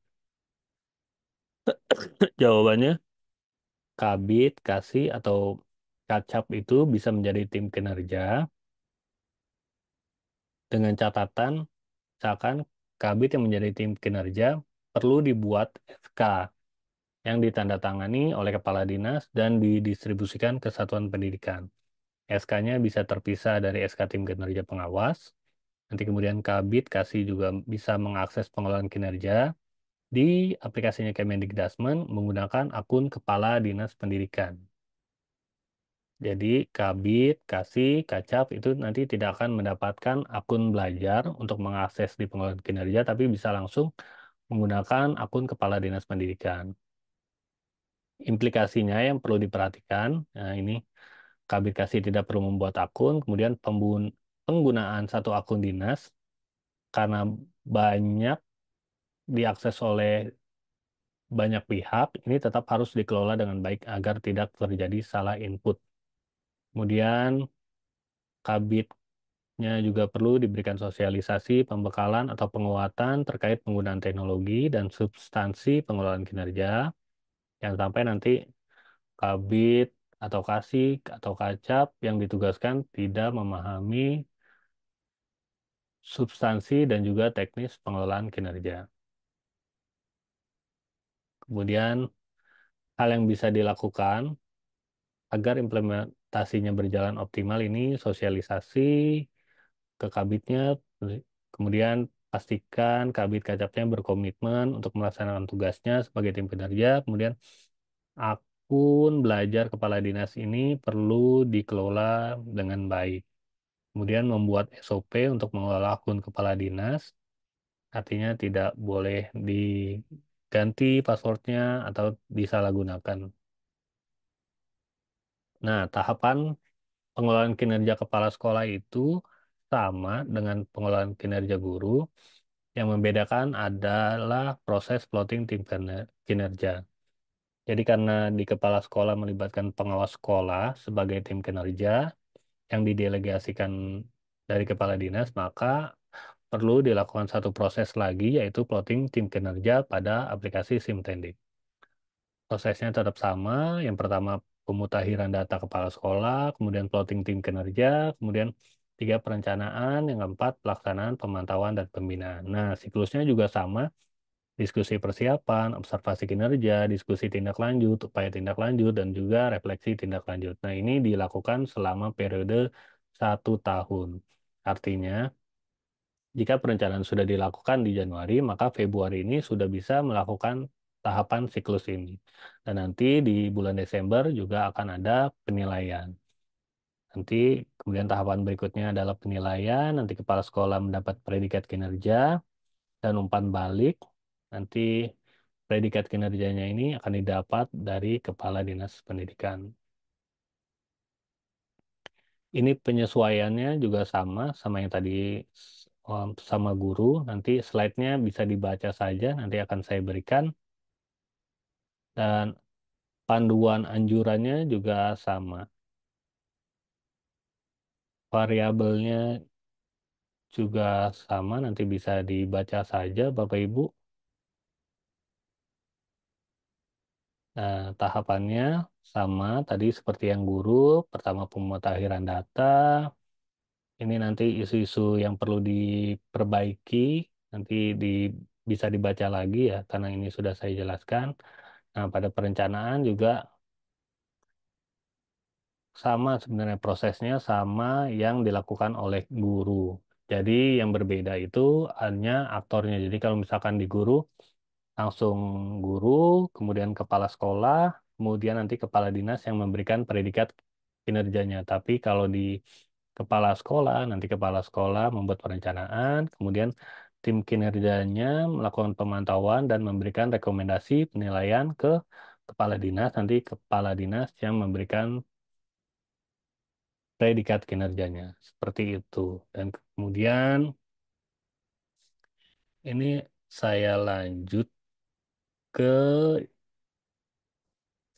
S5: Jawabannya, kabid, kasih, atau kacap itu bisa menjadi tim kinerja dengan catatan, misalkan kabid yang menjadi tim kinerja perlu dibuat SK yang ditandatangani oleh kepala dinas dan didistribusikan ke satuan pendidikan. SK-nya bisa terpisah dari SK tim kinerja pengawas. Nanti kemudian Kabid Kasih juga bisa mengakses pengelolaan kinerja di aplikasinya Kemendikbudristek menggunakan akun Kepala Dinas Pendidikan. Jadi Kabid, Kasih, Kacap itu nanti tidak akan mendapatkan akun belajar untuk mengakses di pengelolaan kinerja, tapi bisa langsung menggunakan akun Kepala Dinas Pendidikan. Implikasinya yang perlu diperhatikan, nah ini Kabid Kasih tidak perlu membuat akun, kemudian penggunaan satu akun dinas karena banyak diakses oleh banyak pihak, ini tetap harus dikelola dengan baik agar tidak terjadi salah input. Kemudian Kabitnya juga perlu diberikan sosialisasi, pembekalan, atau penguatan terkait penggunaan teknologi dan substansi pengelolaan kinerja. Yang sampai nanti Kabit atau Kasih atau Kacap yang ditugaskan tidak memahami substansi dan juga teknis pengelolaan kinerja. Kemudian hal yang bisa dilakukan agar implementasinya berjalan optimal ini sosialisasi ke kabitnya, kemudian pastikan kabit kacapnya berkomitmen untuk melaksanakan tugasnya sebagai tim kinerja, kemudian akun belajar kepala dinas ini perlu dikelola dengan baik. Kemudian membuat SOP untuk mengelola akun kepala dinas, artinya tidak boleh diganti passwordnya atau disalahgunakan. Nah, tahapan pengelolaan kinerja kepala sekolah itu sama dengan pengelolaan kinerja guru. Yang membedakan adalah proses plotting tim kinerja. Jadi karena di kepala sekolah melibatkan pengawas sekolah sebagai tim kinerja yang didelegasikan dari kepala dinas, maka perlu dilakukan satu proses lagi yaitu plotting tim kinerja pada aplikasi Simtendik. Prosesnya tetap sama. Yang pertama pemutakhiran data kepala sekolah, kemudian plotting tim kinerja, kemudian tiga perencanaan, yang keempat pelaksanaan pemantauan dan pembinaan. Nah, siklusnya juga sama. Diskusi persiapan, observasi kinerja, diskusi tindak lanjut, upaya tindak lanjut, dan juga refleksi tindak lanjut. Nah, ini dilakukan selama periode 1 tahun. Artinya, jika perencanaan sudah dilakukan di Januari, maka Februari ini sudah bisa melakukan tahapan siklus ini. Dan nanti di bulan Desember juga akan ada penilaian. Nanti kemudian tahapan berikutnya adalah penilaian, nanti kepala sekolah mendapat predikat kinerja dan umpan balik. Nanti predikat kinerjanya ini akan didapat dari Kepala Dinas Pendidikan. Ini penyesuaiannya juga sama yang tadi sama guru. Nanti slide-nya bisa dibaca saja, nanti akan saya berikan. Dan panduan anjurannya juga sama. Variabelnya juga sama, nanti bisa dibaca saja Bapak Ibu. Nah, tahapannya sama tadi seperti yang guru, pertama pemutakhiran data, ini nanti isu-isu yang perlu diperbaiki, nanti bisa dibaca lagi ya, karena ini sudah saya jelaskan. Nah, pada perencanaan juga sama sebenarnya prosesnya sama yang dilakukan oleh guru. Jadi yang berbeda itu hanya aktornya. Jadi kalau misalkan di guru, langsung guru, kemudian kepala sekolah, kemudian nanti kepala dinas yang memberikan predikat kinerjanya. Tapi kalau di kepala sekolah, nanti kepala sekolah membuat perencanaan, kemudian tim kinerjanya melakukan pemantauan dan memberikan rekomendasi penilaian ke kepala dinas, nanti kepala dinas yang memberikan predikat kinerjanya. Seperti itu. Dan kemudian ini saya lanjut ke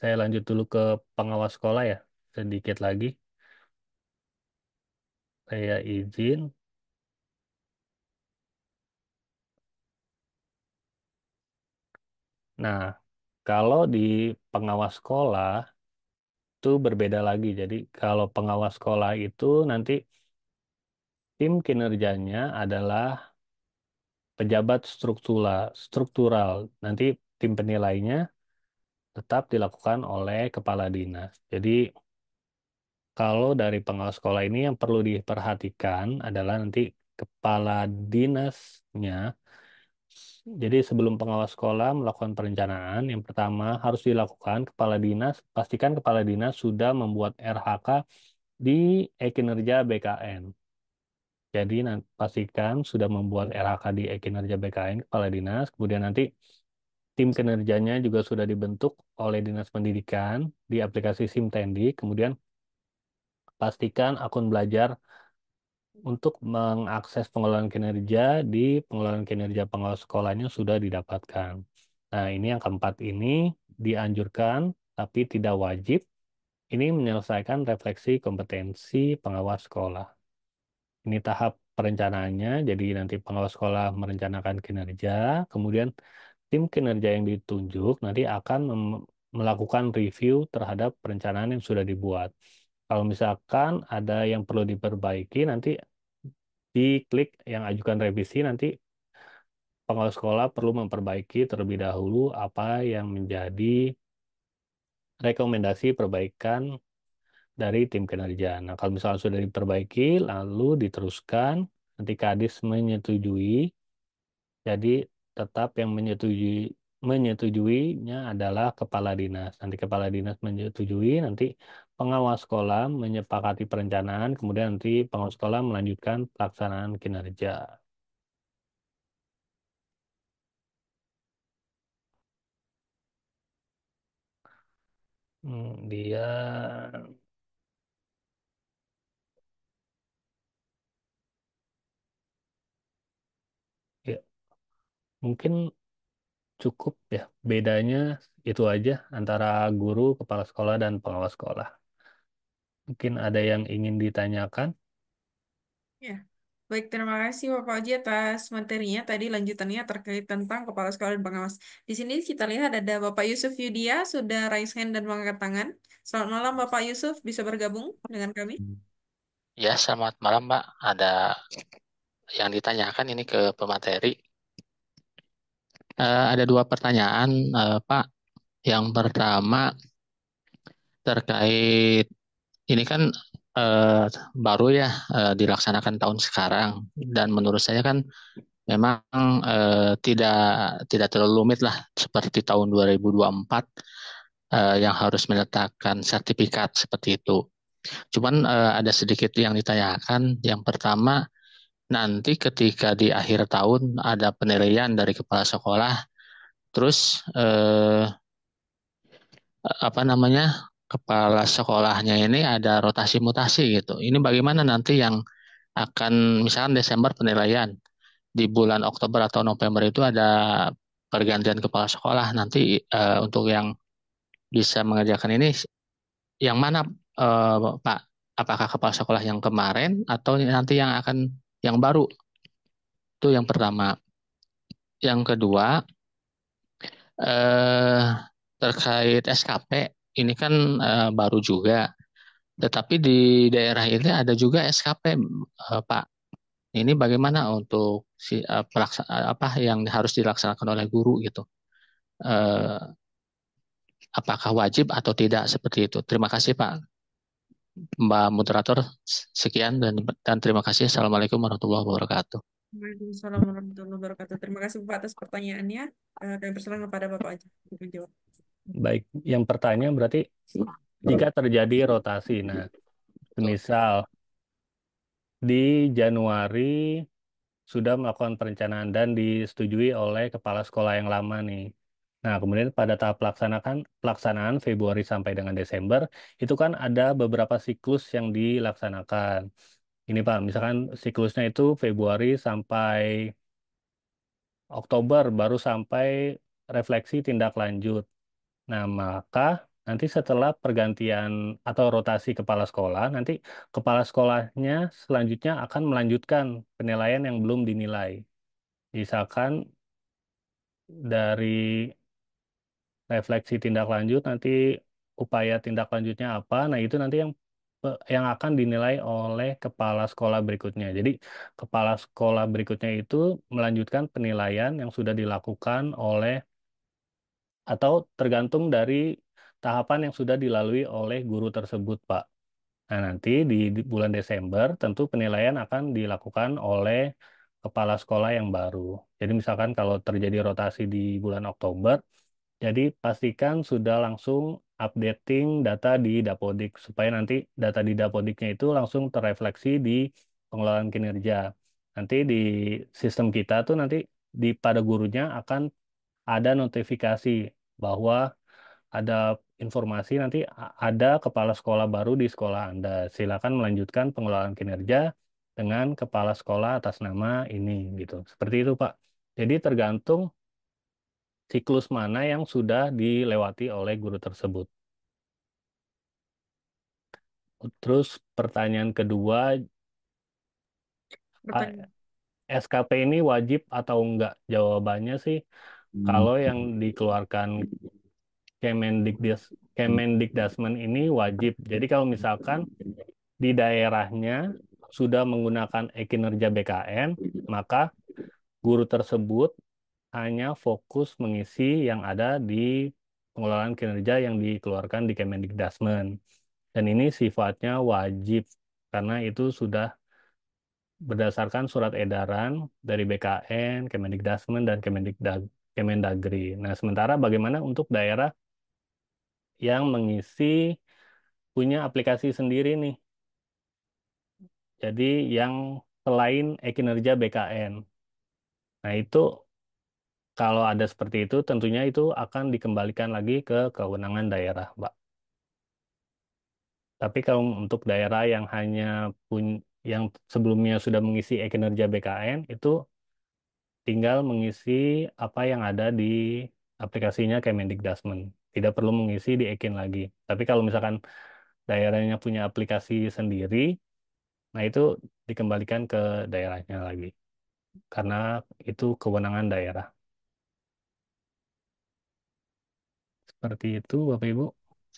S5: saya lanjut dulu ke pengawas sekolah ya. Sedikit lagi saya izin. Nah, kalau di pengawas sekolah itu berbeda lagi. Jadi kalau pengawas sekolah itu nanti tim kinerjanya adalah pejabat struktural. Nanti tim penilainya tetap dilakukan oleh kepala dinas. Jadi kalau dari pengawas sekolah ini yang perlu diperhatikan adalah nanti kepala dinasnya. Jadi sebelum pengawas sekolah melakukan perencanaan, yang pertama harus dilakukan kepala dinas, pastikan kepala dinas sudah membuat RHK di e-kinerja BKN. Jadi pastikan sudah membuat RHK di e-kinerja BKN kepala dinas, kemudian nanti tim kinerjanya juga sudah dibentuk oleh Dinas Pendidikan di aplikasi Simtendi, kemudian pastikan akun belajar untuk mengakses pengelolaan kinerja di pengelolaan kinerja pengawas sekolahnya sudah didapatkan. Nah, ini yang keempat ini dianjurkan tapi tidak wajib. Ini menyelesaikan refleksi kompetensi pengawas sekolah. Ini tahap perencanaannya, jadi nanti pengawas sekolah merencanakan kinerja, kemudian tim kinerja yang ditunjuk nanti akan melakukan review terhadap perencanaan yang sudah dibuat. Kalau misalkan ada yang perlu diperbaiki, nanti diklik yang ajukan revisi, nanti pengelola sekolah perlu memperbaiki terlebih dahulu apa yang menjadi rekomendasi perbaikan dari tim kinerja. Nah, kalau misalnya sudah diperbaiki, lalu diteruskan, nanti Kadis menyetujui, jadi tetap yang menyetujuinya adalah kepala dinas. Nanti kepala dinas menyetujui, nanti pengawas sekolah menyepakati perencanaan, kemudian nanti pengawas sekolah melanjutkan pelaksanaan kinerja. Dia ya mungkin cukup ya. Bedanya itu aja antara guru, kepala sekolah, dan pengawas sekolah. Mungkin ada yang ingin ditanyakan.
S1: Ya, baik terima kasih Bapak Oji atas materinya. Tadi lanjutannya terkait tentang kepala sekolah dan pengawas. Di sini kita lihat ada Bapak Yusuf Yudia sudah raise hand dan mengangkat tangan. Selamat malam Bapak Yusuf, bisa bergabung dengan kami?
S4: Ya, selamat malam, Mbak. Ada yang ditanyakan ini ke pemateri. Ada dua pertanyaan, Pak. Yang pertama terkait ini kan eh, baru ya dilaksanakan tahun sekarang dan menurut saya kan memang tidak tidak terlalu rumit lah seperti tahun 2024 yang harus meletakkan sertifikat seperti itu. Cuman ada sedikit yang ditanyakan. Yang pertama, nanti ketika di akhir tahun ada penilaian dari kepala sekolah, terus apa namanya kepala sekolahnya ini ada rotasi mutasi gitu. Ini bagaimana nanti yang akan misalkan Desember penilaian di bulan Oktober atau November itu ada pergantian kepala sekolah. Nanti untuk yang bisa mengerjakan ini yang mana Pak? Apakah kepala sekolah yang kemarin atau nanti yang akan yang baru Itu yang pertama. Yang kedua, eh, terkait SKP, ini kan baru juga. Tetapi di daerah ini ada juga SKP, Pak. Ini bagaimana untuk apa yang harus dilaksanakan oleh guru gitu? Eh, apakah wajib atau tidak seperti itu? Terima kasih Pak, Mbak Moderator. Sekian dan terima kasih. Assalamualaikum warahmatullahi wabarakatuh.
S1: Waalaikumsalam warahmatullahi wabarakatuh. Terima kasih Bapak atas pertanyaannya. Kami persilakan kepada Bapak aja untuk menjawab.
S5: Baik, yang pertanyaan berarti jika terjadi rotasi. Nah, misal di Januari sudah melakukan perencanaan dan disetujui oleh kepala sekolah yang lama nih. Nah, kemudian pada tahap pelaksanaan Februari sampai dengan Desember, itu kan ada beberapa siklus yang dilaksanakan. Ini Pak, misalkan siklusnya itu Februari sampai Oktober, baru sampai refleksi tindak lanjut. Nah, maka nanti setelah pergantian atau rotasi kepala sekolah, nanti kepala sekolahnya selanjutnya akan melanjutkan penilaian yang belum dinilai. Misalkan dari refleksi tindak lanjut nanti upaya tindak lanjutnya apa, nah itu nanti yang akan dinilai oleh kepala sekolah berikutnya. Jadi kepala sekolah berikutnya itu melanjutkan penilaian yang sudah dilakukan oleh atau tergantung dari tahapan yang sudah dilalui oleh guru tersebut, Pak. Nah, nanti di bulan Desember tentu penilaian akan dilakukan oleh kepala sekolah yang baru. Jadi misalkan kalau terjadi rotasi di bulan Oktober, jadi pastikan sudah langsung updating data di Dapodik supaya nanti data di Dapodiknya itu langsung terrefleksi di pengelolaan kinerja. Nanti di sistem kita tuh nanti pada gurunya akan ada notifikasi bahwa ada informasi nanti ada kepala sekolah baru di sekolah Anda. Silakan melanjutkan pengelolaan kinerja dengan kepala sekolah atas nama ini gitu. Seperti itu, Pak. Jadi tergantung siklus mana yang sudah dilewati oleh guru tersebut. Terus pertanyaan kedua,
S1: Pertanyaan.
S5: SKP ini wajib atau enggak? Jawabannya sih kalau yang dikeluarkan Kemendikbudrismen ini wajib. Jadi kalau misalkan di daerahnya sudah menggunakan e-kinerja BKN, maka guru tersebut hanya fokus mengisi yang ada di pengelolaan kinerja yang dikeluarkan di Kemendikbudrismen. Dan ini sifatnya wajib karena itu sudah berdasarkan surat edaran dari BKN, Kemendikbudrismen, dan Kemendagri. Nah, sementara bagaimana untuk daerah yang mengisi punya aplikasi sendiri nih. Jadi yang selain e-kinerja BKN. Nah, itu kalau ada seperti itu tentunya itu akan dikembalikan lagi ke kewenangan daerah, Pak. Tapi kalau untuk daerah yang hanya yang sebelumnya sudah mengisi e-kinerja BKN itu tinggal mengisi apa yang ada di aplikasinya Kemendikbudrismen. Tidak perlu mengisi di Ekin lagi. Tapi kalau misalkan daerahnya punya aplikasi sendiri, nah itu dikembalikan ke daerahnya lagi. Karena itu kewenangan daerah. Seperti itu, Bapak Ibu.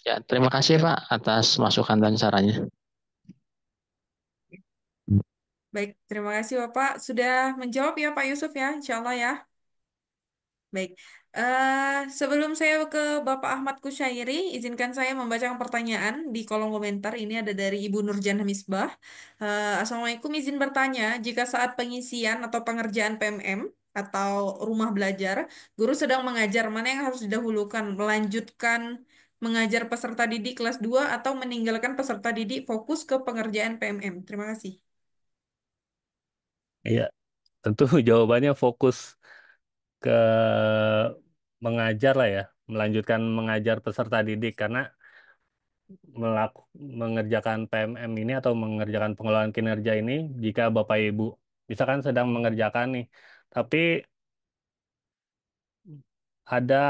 S4: Ya, terima kasih Pak atas masukan dan sarannya.
S1: Baik, terima kasih Bapak sudah menjawab ya Pak Yusuf ya, insya Allah ya. Baik, sebelum saya ke Bapak Ahmad Kusyairi, izinkan saya membacakan pertanyaan di kolom komentar. Ini ada dari Ibu Nurjana Misbah. Assalamualaikum, izin bertanya, jika saat pengisian atau pengerjaan PMM atau rumah belajar, guru sedang mengajar, mana yang harus didahulukan? Melanjutkan mengajar peserta didik kelas 2 atau meninggalkan peserta didik fokus ke pengerjaan PMM? Terima kasih.
S5: Iya, tentu jawabannya fokus ke mengajar lah ya, melanjutkan mengajar peserta didik karena mengerjakan PMM ini atau mengerjakan pengelolaan kinerja ini jika Bapak Ibu misalkan sedang mengerjakan nih, tapi ada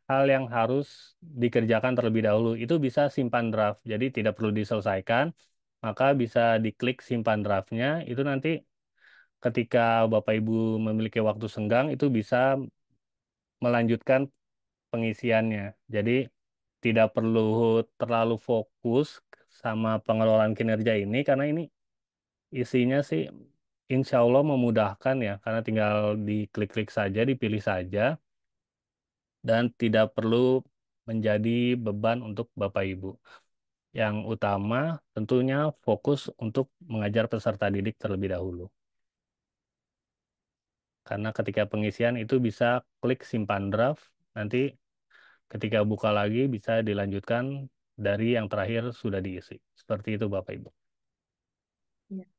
S5: hal yang harus dikerjakan terlebih dahulu. Itu bisa simpan draft, jadi tidak perlu diselesaikan, maka bisa diklik simpan draftnya, itu nanti ketika Bapak Ibu memiliki waktu senggang itu bisa melanjutkan pengisiannya. Jadi tidak perlu terlalu fokus sama pengelolaan kinerja ini karena ini isinya sih insya Allah memudahkan ya karena tinggal diklik-klik saja, dipilih saja dan tidak perlu menjadi beban untuk Bapak Ibu. Yang utama tentunya fokus untuk mengajar peserta didik terlebih dahulu. Karena ketika pengisian itu bisa klik simpan draft, nanti ketika buka lagi bisa dilanjutkan dari yang terakhir sudah diisi. Seperti itu Bapak Ibu.
S1: Ya.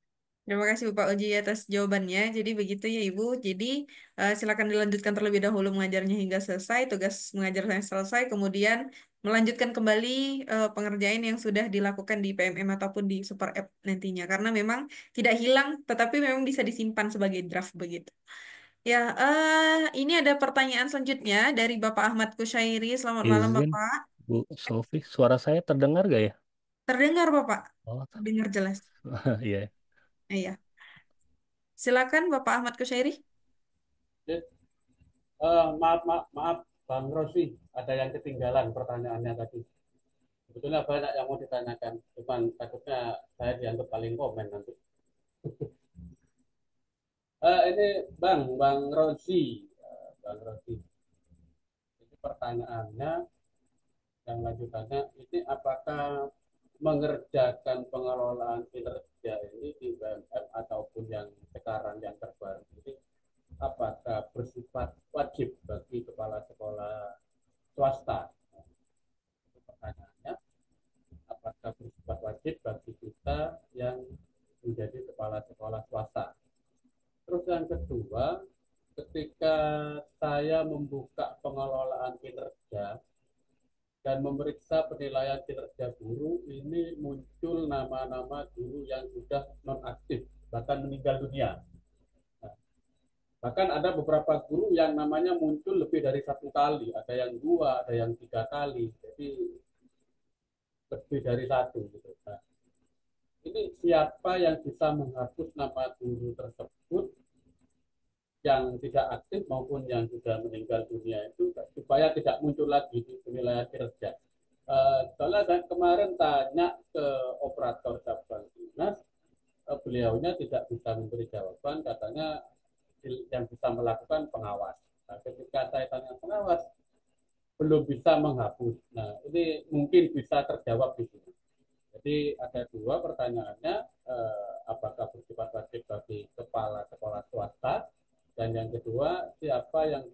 S1: Terima kasih Bapak Oji atas jawabannya. Jadi begitu ya Ibu. Jadi silakan dilanjutkan terlebih dahulu mengajarnya hingga selesai, tugas mengajarnya selesai, kemudian melanjutkan kembali pengerjaan yang sudah dilakukan di PMM ataupun di Super App nantinya. Karena memang tidak hilang, tetapi memang bisa disimpan sebagai draft begitu. Ya, ini ada pertanyaan selanjutnya dari Bapak Ahmad Kusyairi. Selamat malam
S5: Izin,
S1: Bapak.
S5: Bu Sofi, suara saya terdengar gak ya?
S1: Terdengar Bapak?
S5: Oh,
S1: Terdengar jelas.
S5: iya.
S1: Iya. Silakan Bapak Ahmad Kusyairi.
S6: Maaf, Bang Rosi, ada yang ketinggalan pertanyaannya tadi. Sebetulnya banyak yang mau ditanyakan, cuman takutnya saya dianggap paling komen nanti. Ini Bang Rosi, Bang Rosi. Ini pertanyaannya yang lanjutannya, ini apakah mengerjakan pengelolaan kinerja ini di BMM ataupun yang sekarang yang terbaru ini apakah bersifat wajib bagi kepala sekolah swasta? Pertanyaannya, apakah bersifat wajib bagi kita yang menjadi kepala sekolah swasta? Terus yang kedua, ketika saya membuka pengelolaan kinerja dan memeriksa penilaian kinerja guru, ini muncul nama-nama guru yang sudah nonaktif, bahkan meninggal dunia. Nah, bahkan ada beberapa guru yang namanya muncul lebih dari 1 kali, ada yang 2, ada yang 3 kali, jadi lebih dari 1. Gitu. Nah, ini siapa yang bisa menghapus nama guru tersebut yang tidak aktif maupun yang sudah meninggal dunia itu supaya tidak muncul lagi di penilaian kinerja. Soalnya saya kemarin tanya ke operator cabang dinas, beliaunya tidak bisa memberi jawaban, katanya yang bisa melakukan pengawas. Nah, ketika saya tanya pengawas, belum bisa menghapus. Nah, ini mungkin bisa terjawab di sini. Jadi ada 2 pertanyaannya, apakah bersifat wajib bagi kepala sekolah swasta, dan yang kedua, siapa yang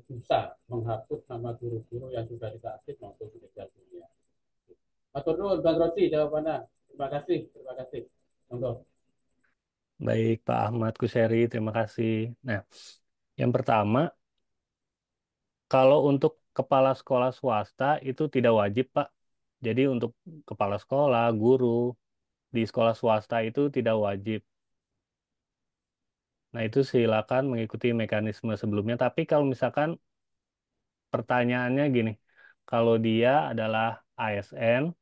S6: bisa menghapus nama guru-guru yang sudah tidak aktif maupun meninggal dunia. Matur nuwun Bang Rosi jawabannya. Terima kasih, terima kasih. Monggo.
S5: Baik Pak Ahmad Kuseri, terima kasih. Nah, yang pertama, kalau untuk kepala sekolah swasta itu tidak wajib Pak. Jadi untuk kepala sekolah, guru di sekolah swasta itu tidak wajib. Nah, itu silakan mengikuti mekanisme sebelumnya. Tapi kalau misalkan pertanyaannya gini, kalau dia adalah ASN,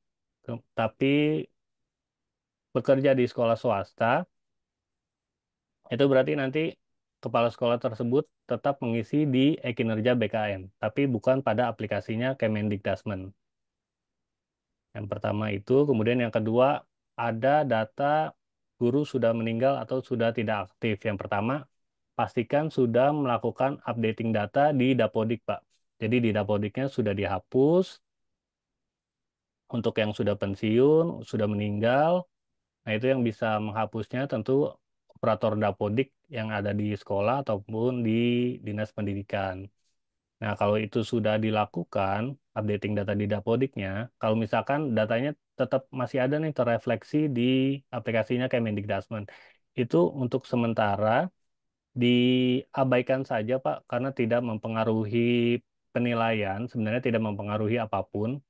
S5: tapi bekerja di sekolah swasta, itu berarti nanti kepala sekolah tersebut tetap mengisi di e-kinerja BKN, tapi bukan pada aplikasinya Kemendikbudrismen. Yang pertama itu, kemudian yang kedua, ada data guru sudah meninggal atau sudah tidak aktif. Yang pertama, pastikan sudah melakukan updating data di Dapodik, Pak. Jadi di Dapodiknya sudah dihapus, untuk yang sudah pensiun, sudah meninggal, nah itu yang bisa menghapusnya tentu operator Dapodik yang ada di sekolah ataupun di Dinas Pendidikan. Nah, kalau itu sudah dilakukan, updating data di Dapodiknya, kalau misalkan datanya tetap masih ada nih terrefleksi di aplikasinya Kemendikbudrismen, itu untuk sementara diabaikan saja, Pak, karena tidak mempengaruhi penilaian, sebenarnya tidak mempengaruhi apapun,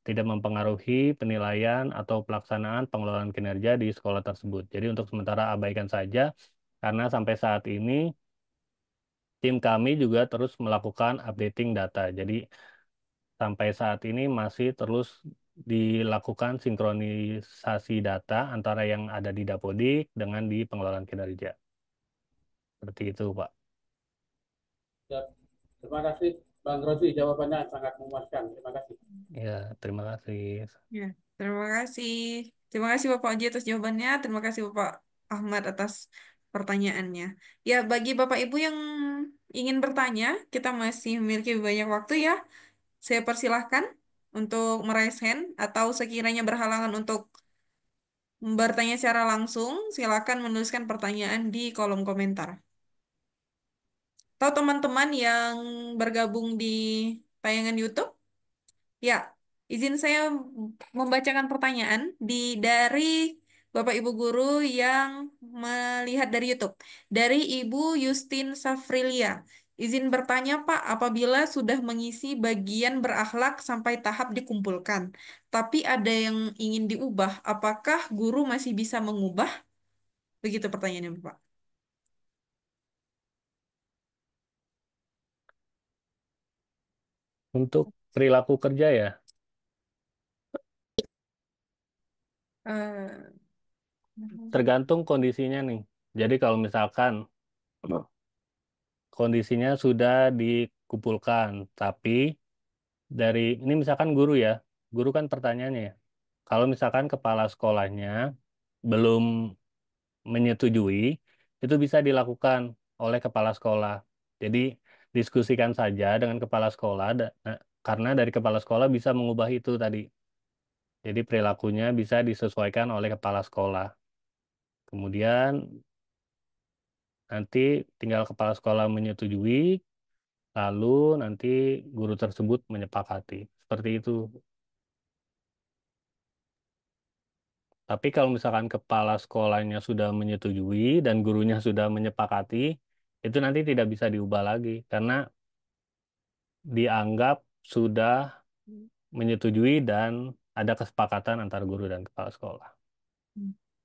S5: tidak mempengaruhi penilaian atau pelaksanaan pengelolaan kinerja di sekolah tersebut. Jadi untuk sementara abaikan saja, karena sampai saat ini tim kami juga terus melakukan updating data. Jadi sampai saat ini masih terus dilakukan sinkronisasi data antara yang ada di Dapodik dengan di pengelolaan kinerja. Seperti itu, Pak.
S6: Siap. Terima kasih Bang Rosi, jawabannya sangat memuaskan. Terima kasih.
S5: Ya, terima kasih.
S1: Ya, terima kasih. Terima kasih Bapak Oji atas jawabannya. Terima kasih Bapak Ahmad atas pertanyaannya. Ya, bagi Bapak Ibu yang ingin bertanya, kita masih memiliki banyak waktu ya. Saya persilahkan untuk meraise hand atau sekiranya berhalangan untuk bertanya secara langsung, silakan menuliskan pertanyaan di kolom komentar. Atau teman-teman yang bergabung di tayangan YouTube, ya, izin saya membacakan pertanyaan dari Bapak Ibu guru yang melihat dari YouTube. Dari Ibu Justin Safrilia. Izin bertanya, Pak, apabila sudah mengisi bagian berakhlak sampai tahap dikumpulkan, tapi ada yang ingin diubah, apakah guru masih bisa mengubah? Begitu pertanyaannya, Pak.
S5: Untuk perilaku kerja ya,
S1: Eh,
S5: tergantung kondisinya nih. Jadi kalau misalkan kondisinya sudah dikumpulkan, tapi dari ini misalkan guru ya, guru kan pertanyaannya ya. Kalau misalkan kepala sekolahnya belum menyetujui, itu bisa dilakukan oleh kepala sekolah. Jadi diskusikan saja dengan kepala sekolah, karena dari kepala sekolah bisa mengubah itu tadi. Jadi perilakunya bisa disesuaikan oleh kepala sekolah. Kemudian nanti tinggal kepala sekolah menyetujui, lalu nanti guru tersebut menyepakati. Seperti itu. Tapi kalau misalkan kepala sekolahnya sudah menyetujui dan gurunya sudah menyepakati, itu nanti tidak bisa diubah lagi karena dianggap sudah menyetujui dan ada kesepakatan antara guru dan kepala sekolah.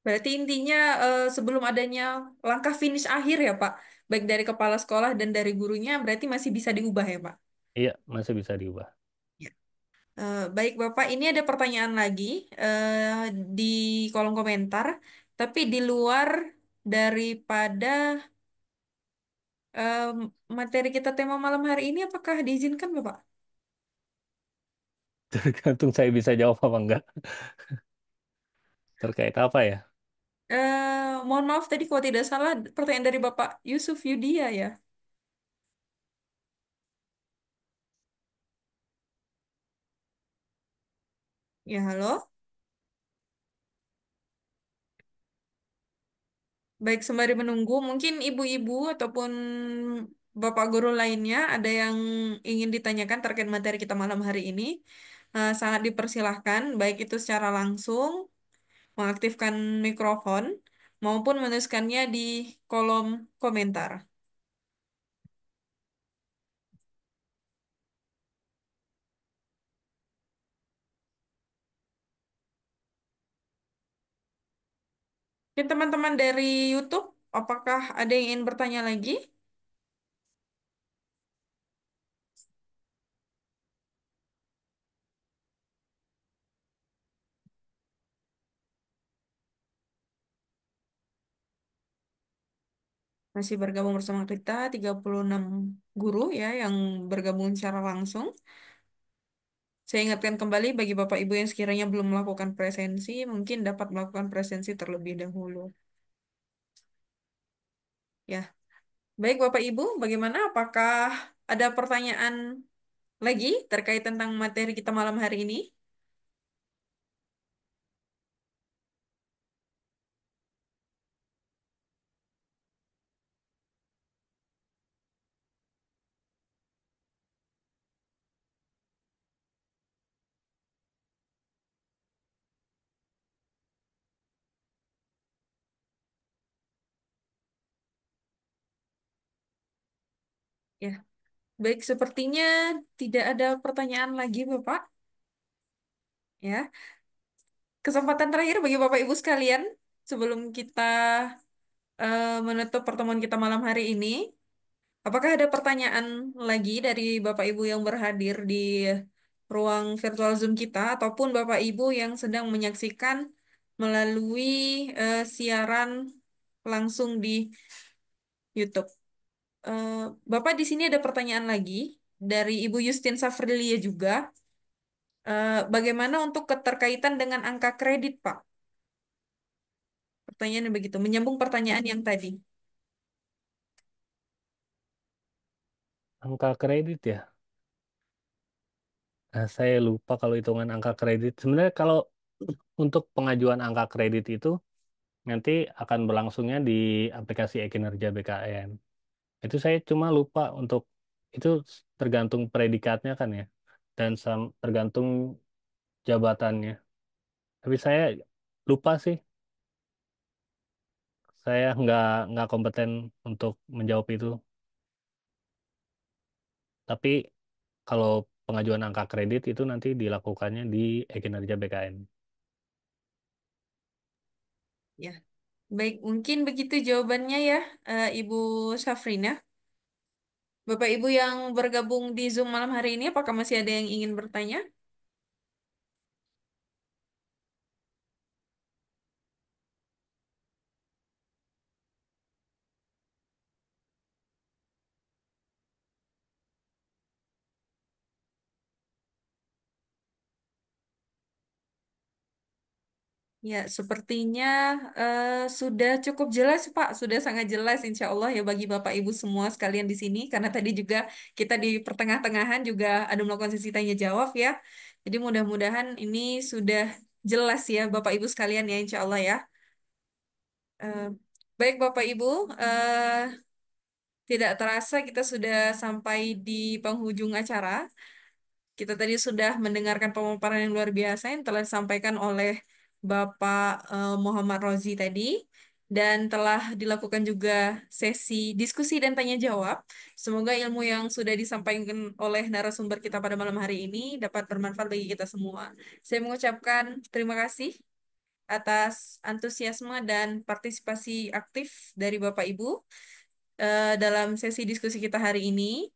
S1: Berarti intinya sebelum adanya langkah finish akhir ya, Pak, baik dari kepala sekolah dan dari gurunya, berarti masih bisa diubah ya, Pak?
S5: Iya, masih bisa diubah.
S1: Ya. Baik, Bapak, ini ada pertanyaan lagi di kolom komentar, tapi di luar daripada eh, materi kita tema malam hari ini, apakah diizinkan, Bapak?
S5: Tergantung saya bisa jawab apa enggak. Terkait apa ya?
S1: Mohon maaf tadi kalau tidak salah pertanyaan dari Bapak Yusuf Yudia ya. Ya, halo. Baik, sembari menunggu, mungkin ibu-ibu ataupun bapak guru lainnya ada yang ingin ditanyakan terkait materi kita malam hari ini. Sangat dipersilahkan, baik itu secara langsung, mengaktifkan mikrofon, maupun menuliskannya di kolom komentar. Oke, teman-teman dari YouTube, apakah ada yang ingin bertanya lagi? Masih bergabung bersama kita 36 guru ya yang bergabung secara langsung. Saya ingatkan kembali bagi Bapak Ibu yang sekiranya belum melakukan presensi, mungkin dapat melakukan presensi terlebih dahulu. Ya, baik Bapak Ibu, bagaimana? Apakah ada pertanyaan lagi terkait tentang materi kita malam hari ini? Ya, baik sepertinya tidak ada pertanyaan lagi Bapak. Ya, kesempatan terakhir bagi Bapak Ibu sekalian sebelum kita menutup pertemuan kita malam hari ini. Apakah ada pertanyaan lagi dari Bapak Ibu yang berhadir di ruang virtual Zoom kita ataupun Bapak Ibu yang sedang menyaksikan melalui siaran langsung di YouTube. Eh, Bapak di sini ada pertanyaan lagi dari Ibu Justin Safrilia juga. Bagaimana untuk keterkaitan dengan angka kredit, Pak? Pertanyaannya begitu, menyambung pertanyaan yang tadi.
S5: Angka kredit ya. Nah, saya lupa kalau hitungan angka kredit. Sebenarnya kalau untuk pengajuan angka kredit itu nanti akan berlangsungnya di aplikasi e-kinerja BKN. Itu saya cuma lupa untuk itu tergantung predikatnya kan ya dan tergantung jabatannya. Tapi saya lupa sih. Saya nggak kompeten untuk menjawab itu. Tapi kalau pengajuan angka kredit itu nanti dilakukannya di e-kinerja BKN.
S1: Ya, baik, mungkin begitu jawabannya ya, Ibu Syafrina. Bapak Ibu yang bergabung di Zoom malam hari ini, apakah masih ada yang ingin bertanya? Ya, sepertinya sudah cukup jelas, Pak. Sudah sangat jelas, insya Allah ya bagi Bapak Ibu semua sekalian di sini. Karena tadi juga kita di pertengah-tengahan juga ada melakukan sesi tanya jawab ya. Jadi mudah-mudahan ini sudah jelas ya Bapak Ibu sekalian ya, insya Allah ya. Eh, Baik Bapak Ibu, tidak terasa kita sudah sampai di penghujung acara. Kita tadi sudah mendengarkan pemaparan yang luar biasa yang telah disampaikan oleh Bapak Muhammad Rozi tadi dan telah dilakukan juga sesi diskusi dan tanya jawab. Semoga ilmu yang sudah disampaikan oleh narasumber kita pada malam hari ini dapat bermanfaat bagi kita semua. Saya mengucapkan terima kasih atas antusiasme dan partisipasi aktif dari Bapak Ibu dalam sesi diskusi kita hari ini.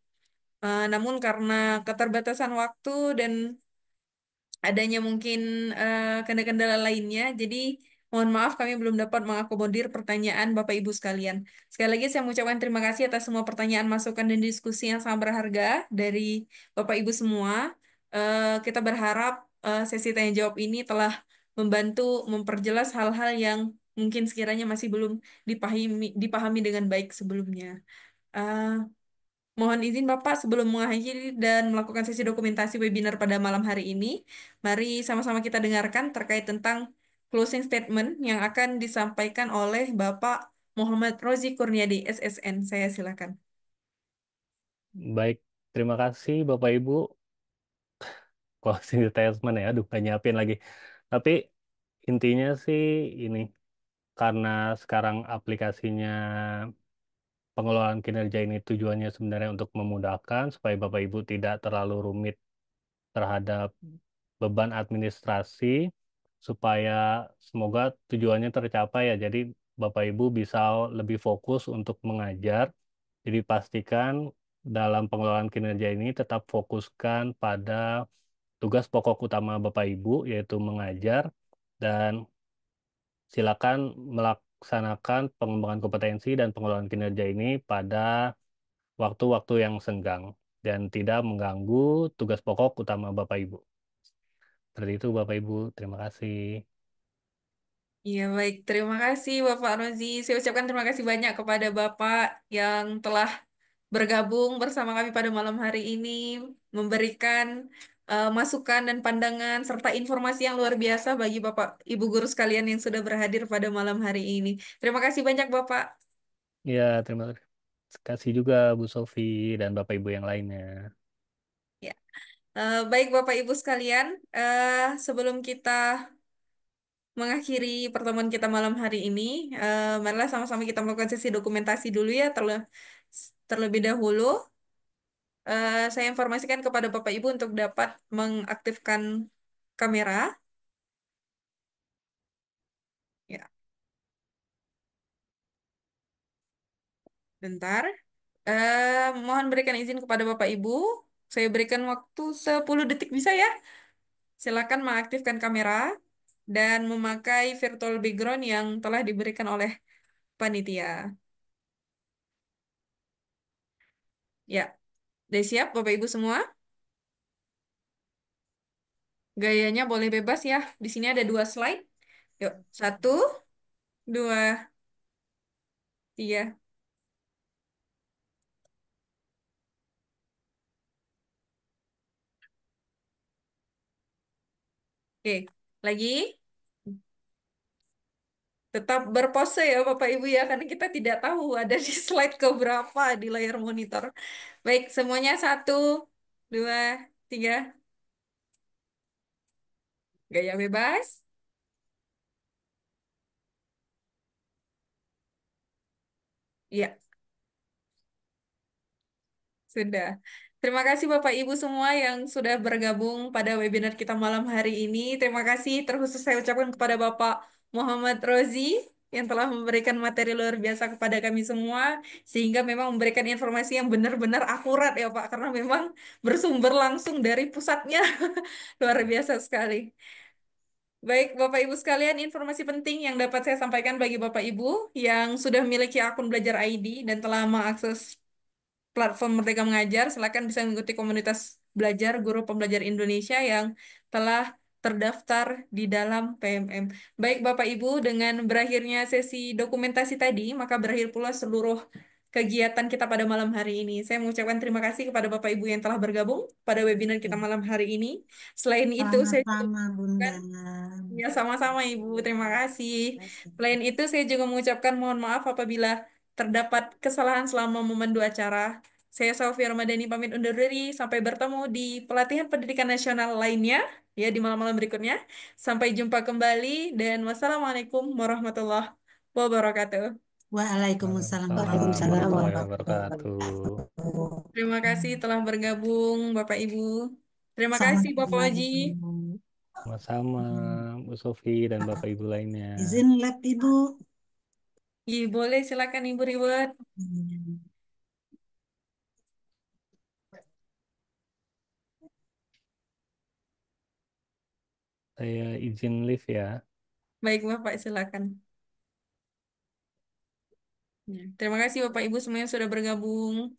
S1: Namun karena keterbatasan waktu dan adanya mungkin kendala-kendala lainnya, jadi mohon maaf kami belum dapat mengakomodir pertanyaan Bapak Ibu sekalian. Sekali lagi saya mengucapkan terima kasih atas semua pertanyaan, masukan, dan diskusi yang sangat berharga dari Bapak Ibu semua. Kita berharap sesi tanya jawab ini telah membantu memperjelas hal-hal yang mungkin sekiranya masih belum dipahami dengan baik sebelumnya. Eh, Mohon izin Bapak sebelum mengakhiri dan melakukan sesi dokumentasi webinar pada malam hari ini, mari sama-sama kita dengarkan terkait tentang closing statement yang akan disampaikan oleh Bapak Muhammad Rozi Kurniadi, SSN. Saya silakan.
S5: Baik, terima kasih Bapak Ibu. Closing statement ya, aduh nggak nyiapin lagi. Tapi intinya sih ini, karena sekarang aplikasinya pengelolaan kinerja ini tujuannya sebenarnya untuk memudahkan supaya Bapak Ibu tidak terlalu rumit terhadap beban administrasi, supaya semoga tujuannya tercapai ya. Jadi Bapak Ibu bisa lebih fokus untuk mengajar. Jadi pastikan dalam pengelolaan kinerja ini tetap fokuskan pada tugas pokok utama Bapak Ibu, yaitu mengajar, dan silakan melaksanakan pengembangan kompetensi dan pengelolaan kinerja ini pada waktu-waktu yang senggang dan tidak mengganggu tugas pokok utama Bapak Ibu. Seperti itu Bapak Ibu, terima kasih.
S1: Iya, baik. Terima kasih Bapak Rozi. Saya ucapkan terima kasih banyak kepada Bapak yang telah bergabung bersama kami pada malam hari ini, memberikan masukan dan pandangan serta informasi yang luar biasa bagi Bapak Ibu guru sekalian yang sudah berhadir pada malam hari ini. Terima kasih banyak Bapak.
S5: Ya, terima kasih juga Bu Sofi dan Bapak Ibu yang lainnya.
S1: Ya, baik Bapak Ibu sekalian, sebelum kita mengakhiri pertemuan kita malam hari ini, marilah sama-sama kita melakukan sesi dokumentasi dulu ya terlebih dahulu. Saya informasikan kepada Bapak Ibu untuk dapat mengaktifkan kamera. Ya, bentar. Mohon berikan izin kepada Bapak Ibu. Saya berikan waktu 10 detik bisa ya? Silakan mengaktifkan kamera dan memakai virtual background yang telah diberikan oleh panitia. Ya, udah siap Bapak Ibu semua? Gayanya boleh bebas ya. Di sini ada 2 slide. Yuk, 1, 2, 3. Oke, lagi. Tetap berpose ya Bapak Ibu ya, karena kita tidak tahu ada di slide keberapa di layar monitor. Baik, semuanya 1, 2, 3. Gaya bebas. Iya, sudah. Terima kasih Bapak Ibu semua yang sudah bergabung pada webinar kita malam hari ini. Terima kasih terkhusus saya ucapkan kepada Bapak Muhammad Rozi yang telah memberikan materi luar biasa kepada kami semua, sehingga memang memberikan informasi yang benar-benar akurat ya Pak, karena memang bersumber langsung dari pusatnya. Luar biasa sekali. Baik, Bapak Ibu sekalian, informasi penting yang dapat saya sampaikan bagi Bapak Ibu yang sudah memiliki akun Belajar ID dan telah mengakses platform Merdeka Mengajar, silakan bisa mengikuti komunitas belajar guru pembelajar Indonesia yang telah terdaftar di dalam PMM. Baik Bapak Ibu, dengan berakhirnya sesi dokumentasi tadi, maka berakhir pula seluruh kegiatan kita pada malam hari ini. Saya mengucapkan terima kasih kepada Bapak Ibu yang telah bergabung pada webinar kita malam hari ini. Selain itu, saya juga
S7: Sama-sama Bunda.
S1: mengucapkan ya, sama-sama Ibu. Terima kasih. Selain itu, saya juga mengucapkan mohon maaf apabila terdapat kesalahan selama memandu acara. Saya Sofia Ramadhani pamit undur diri. Sampai bertemu di pelatihan pendidikan nasional lainnya ya di malam-malam berikutnya. Sampai jumpa kembali dan wassalamualaikum warahmatullahi wabarakatuh.
S7: Waalaikumsalam
S5: Waalaikumsalam
S2: Waalaikumsalam
S7: warahmatullahi
S5: warahmatullahi
S2: warahmatullahi
S5: wabarakatuh.
S7: wabarakatuh.
S1: Terima kasih telah bergabung Bapak Ibu. Terima kasih Bapak
S7: Sama-sama
S1: Oji.
S7: Bu.
S5: Sama-sama Bu Sofi dan Bapak Ibu lainnya.
S7: Izin lab Ibu.
S1: Iya, boleh silakan Ibu Riwet.
S7: Hmm.
S5: Saya izin live ya.
S1: Baik Bapak, silakan. Ya, terima kasih Bapak Ibu semuanya sudah bergabung.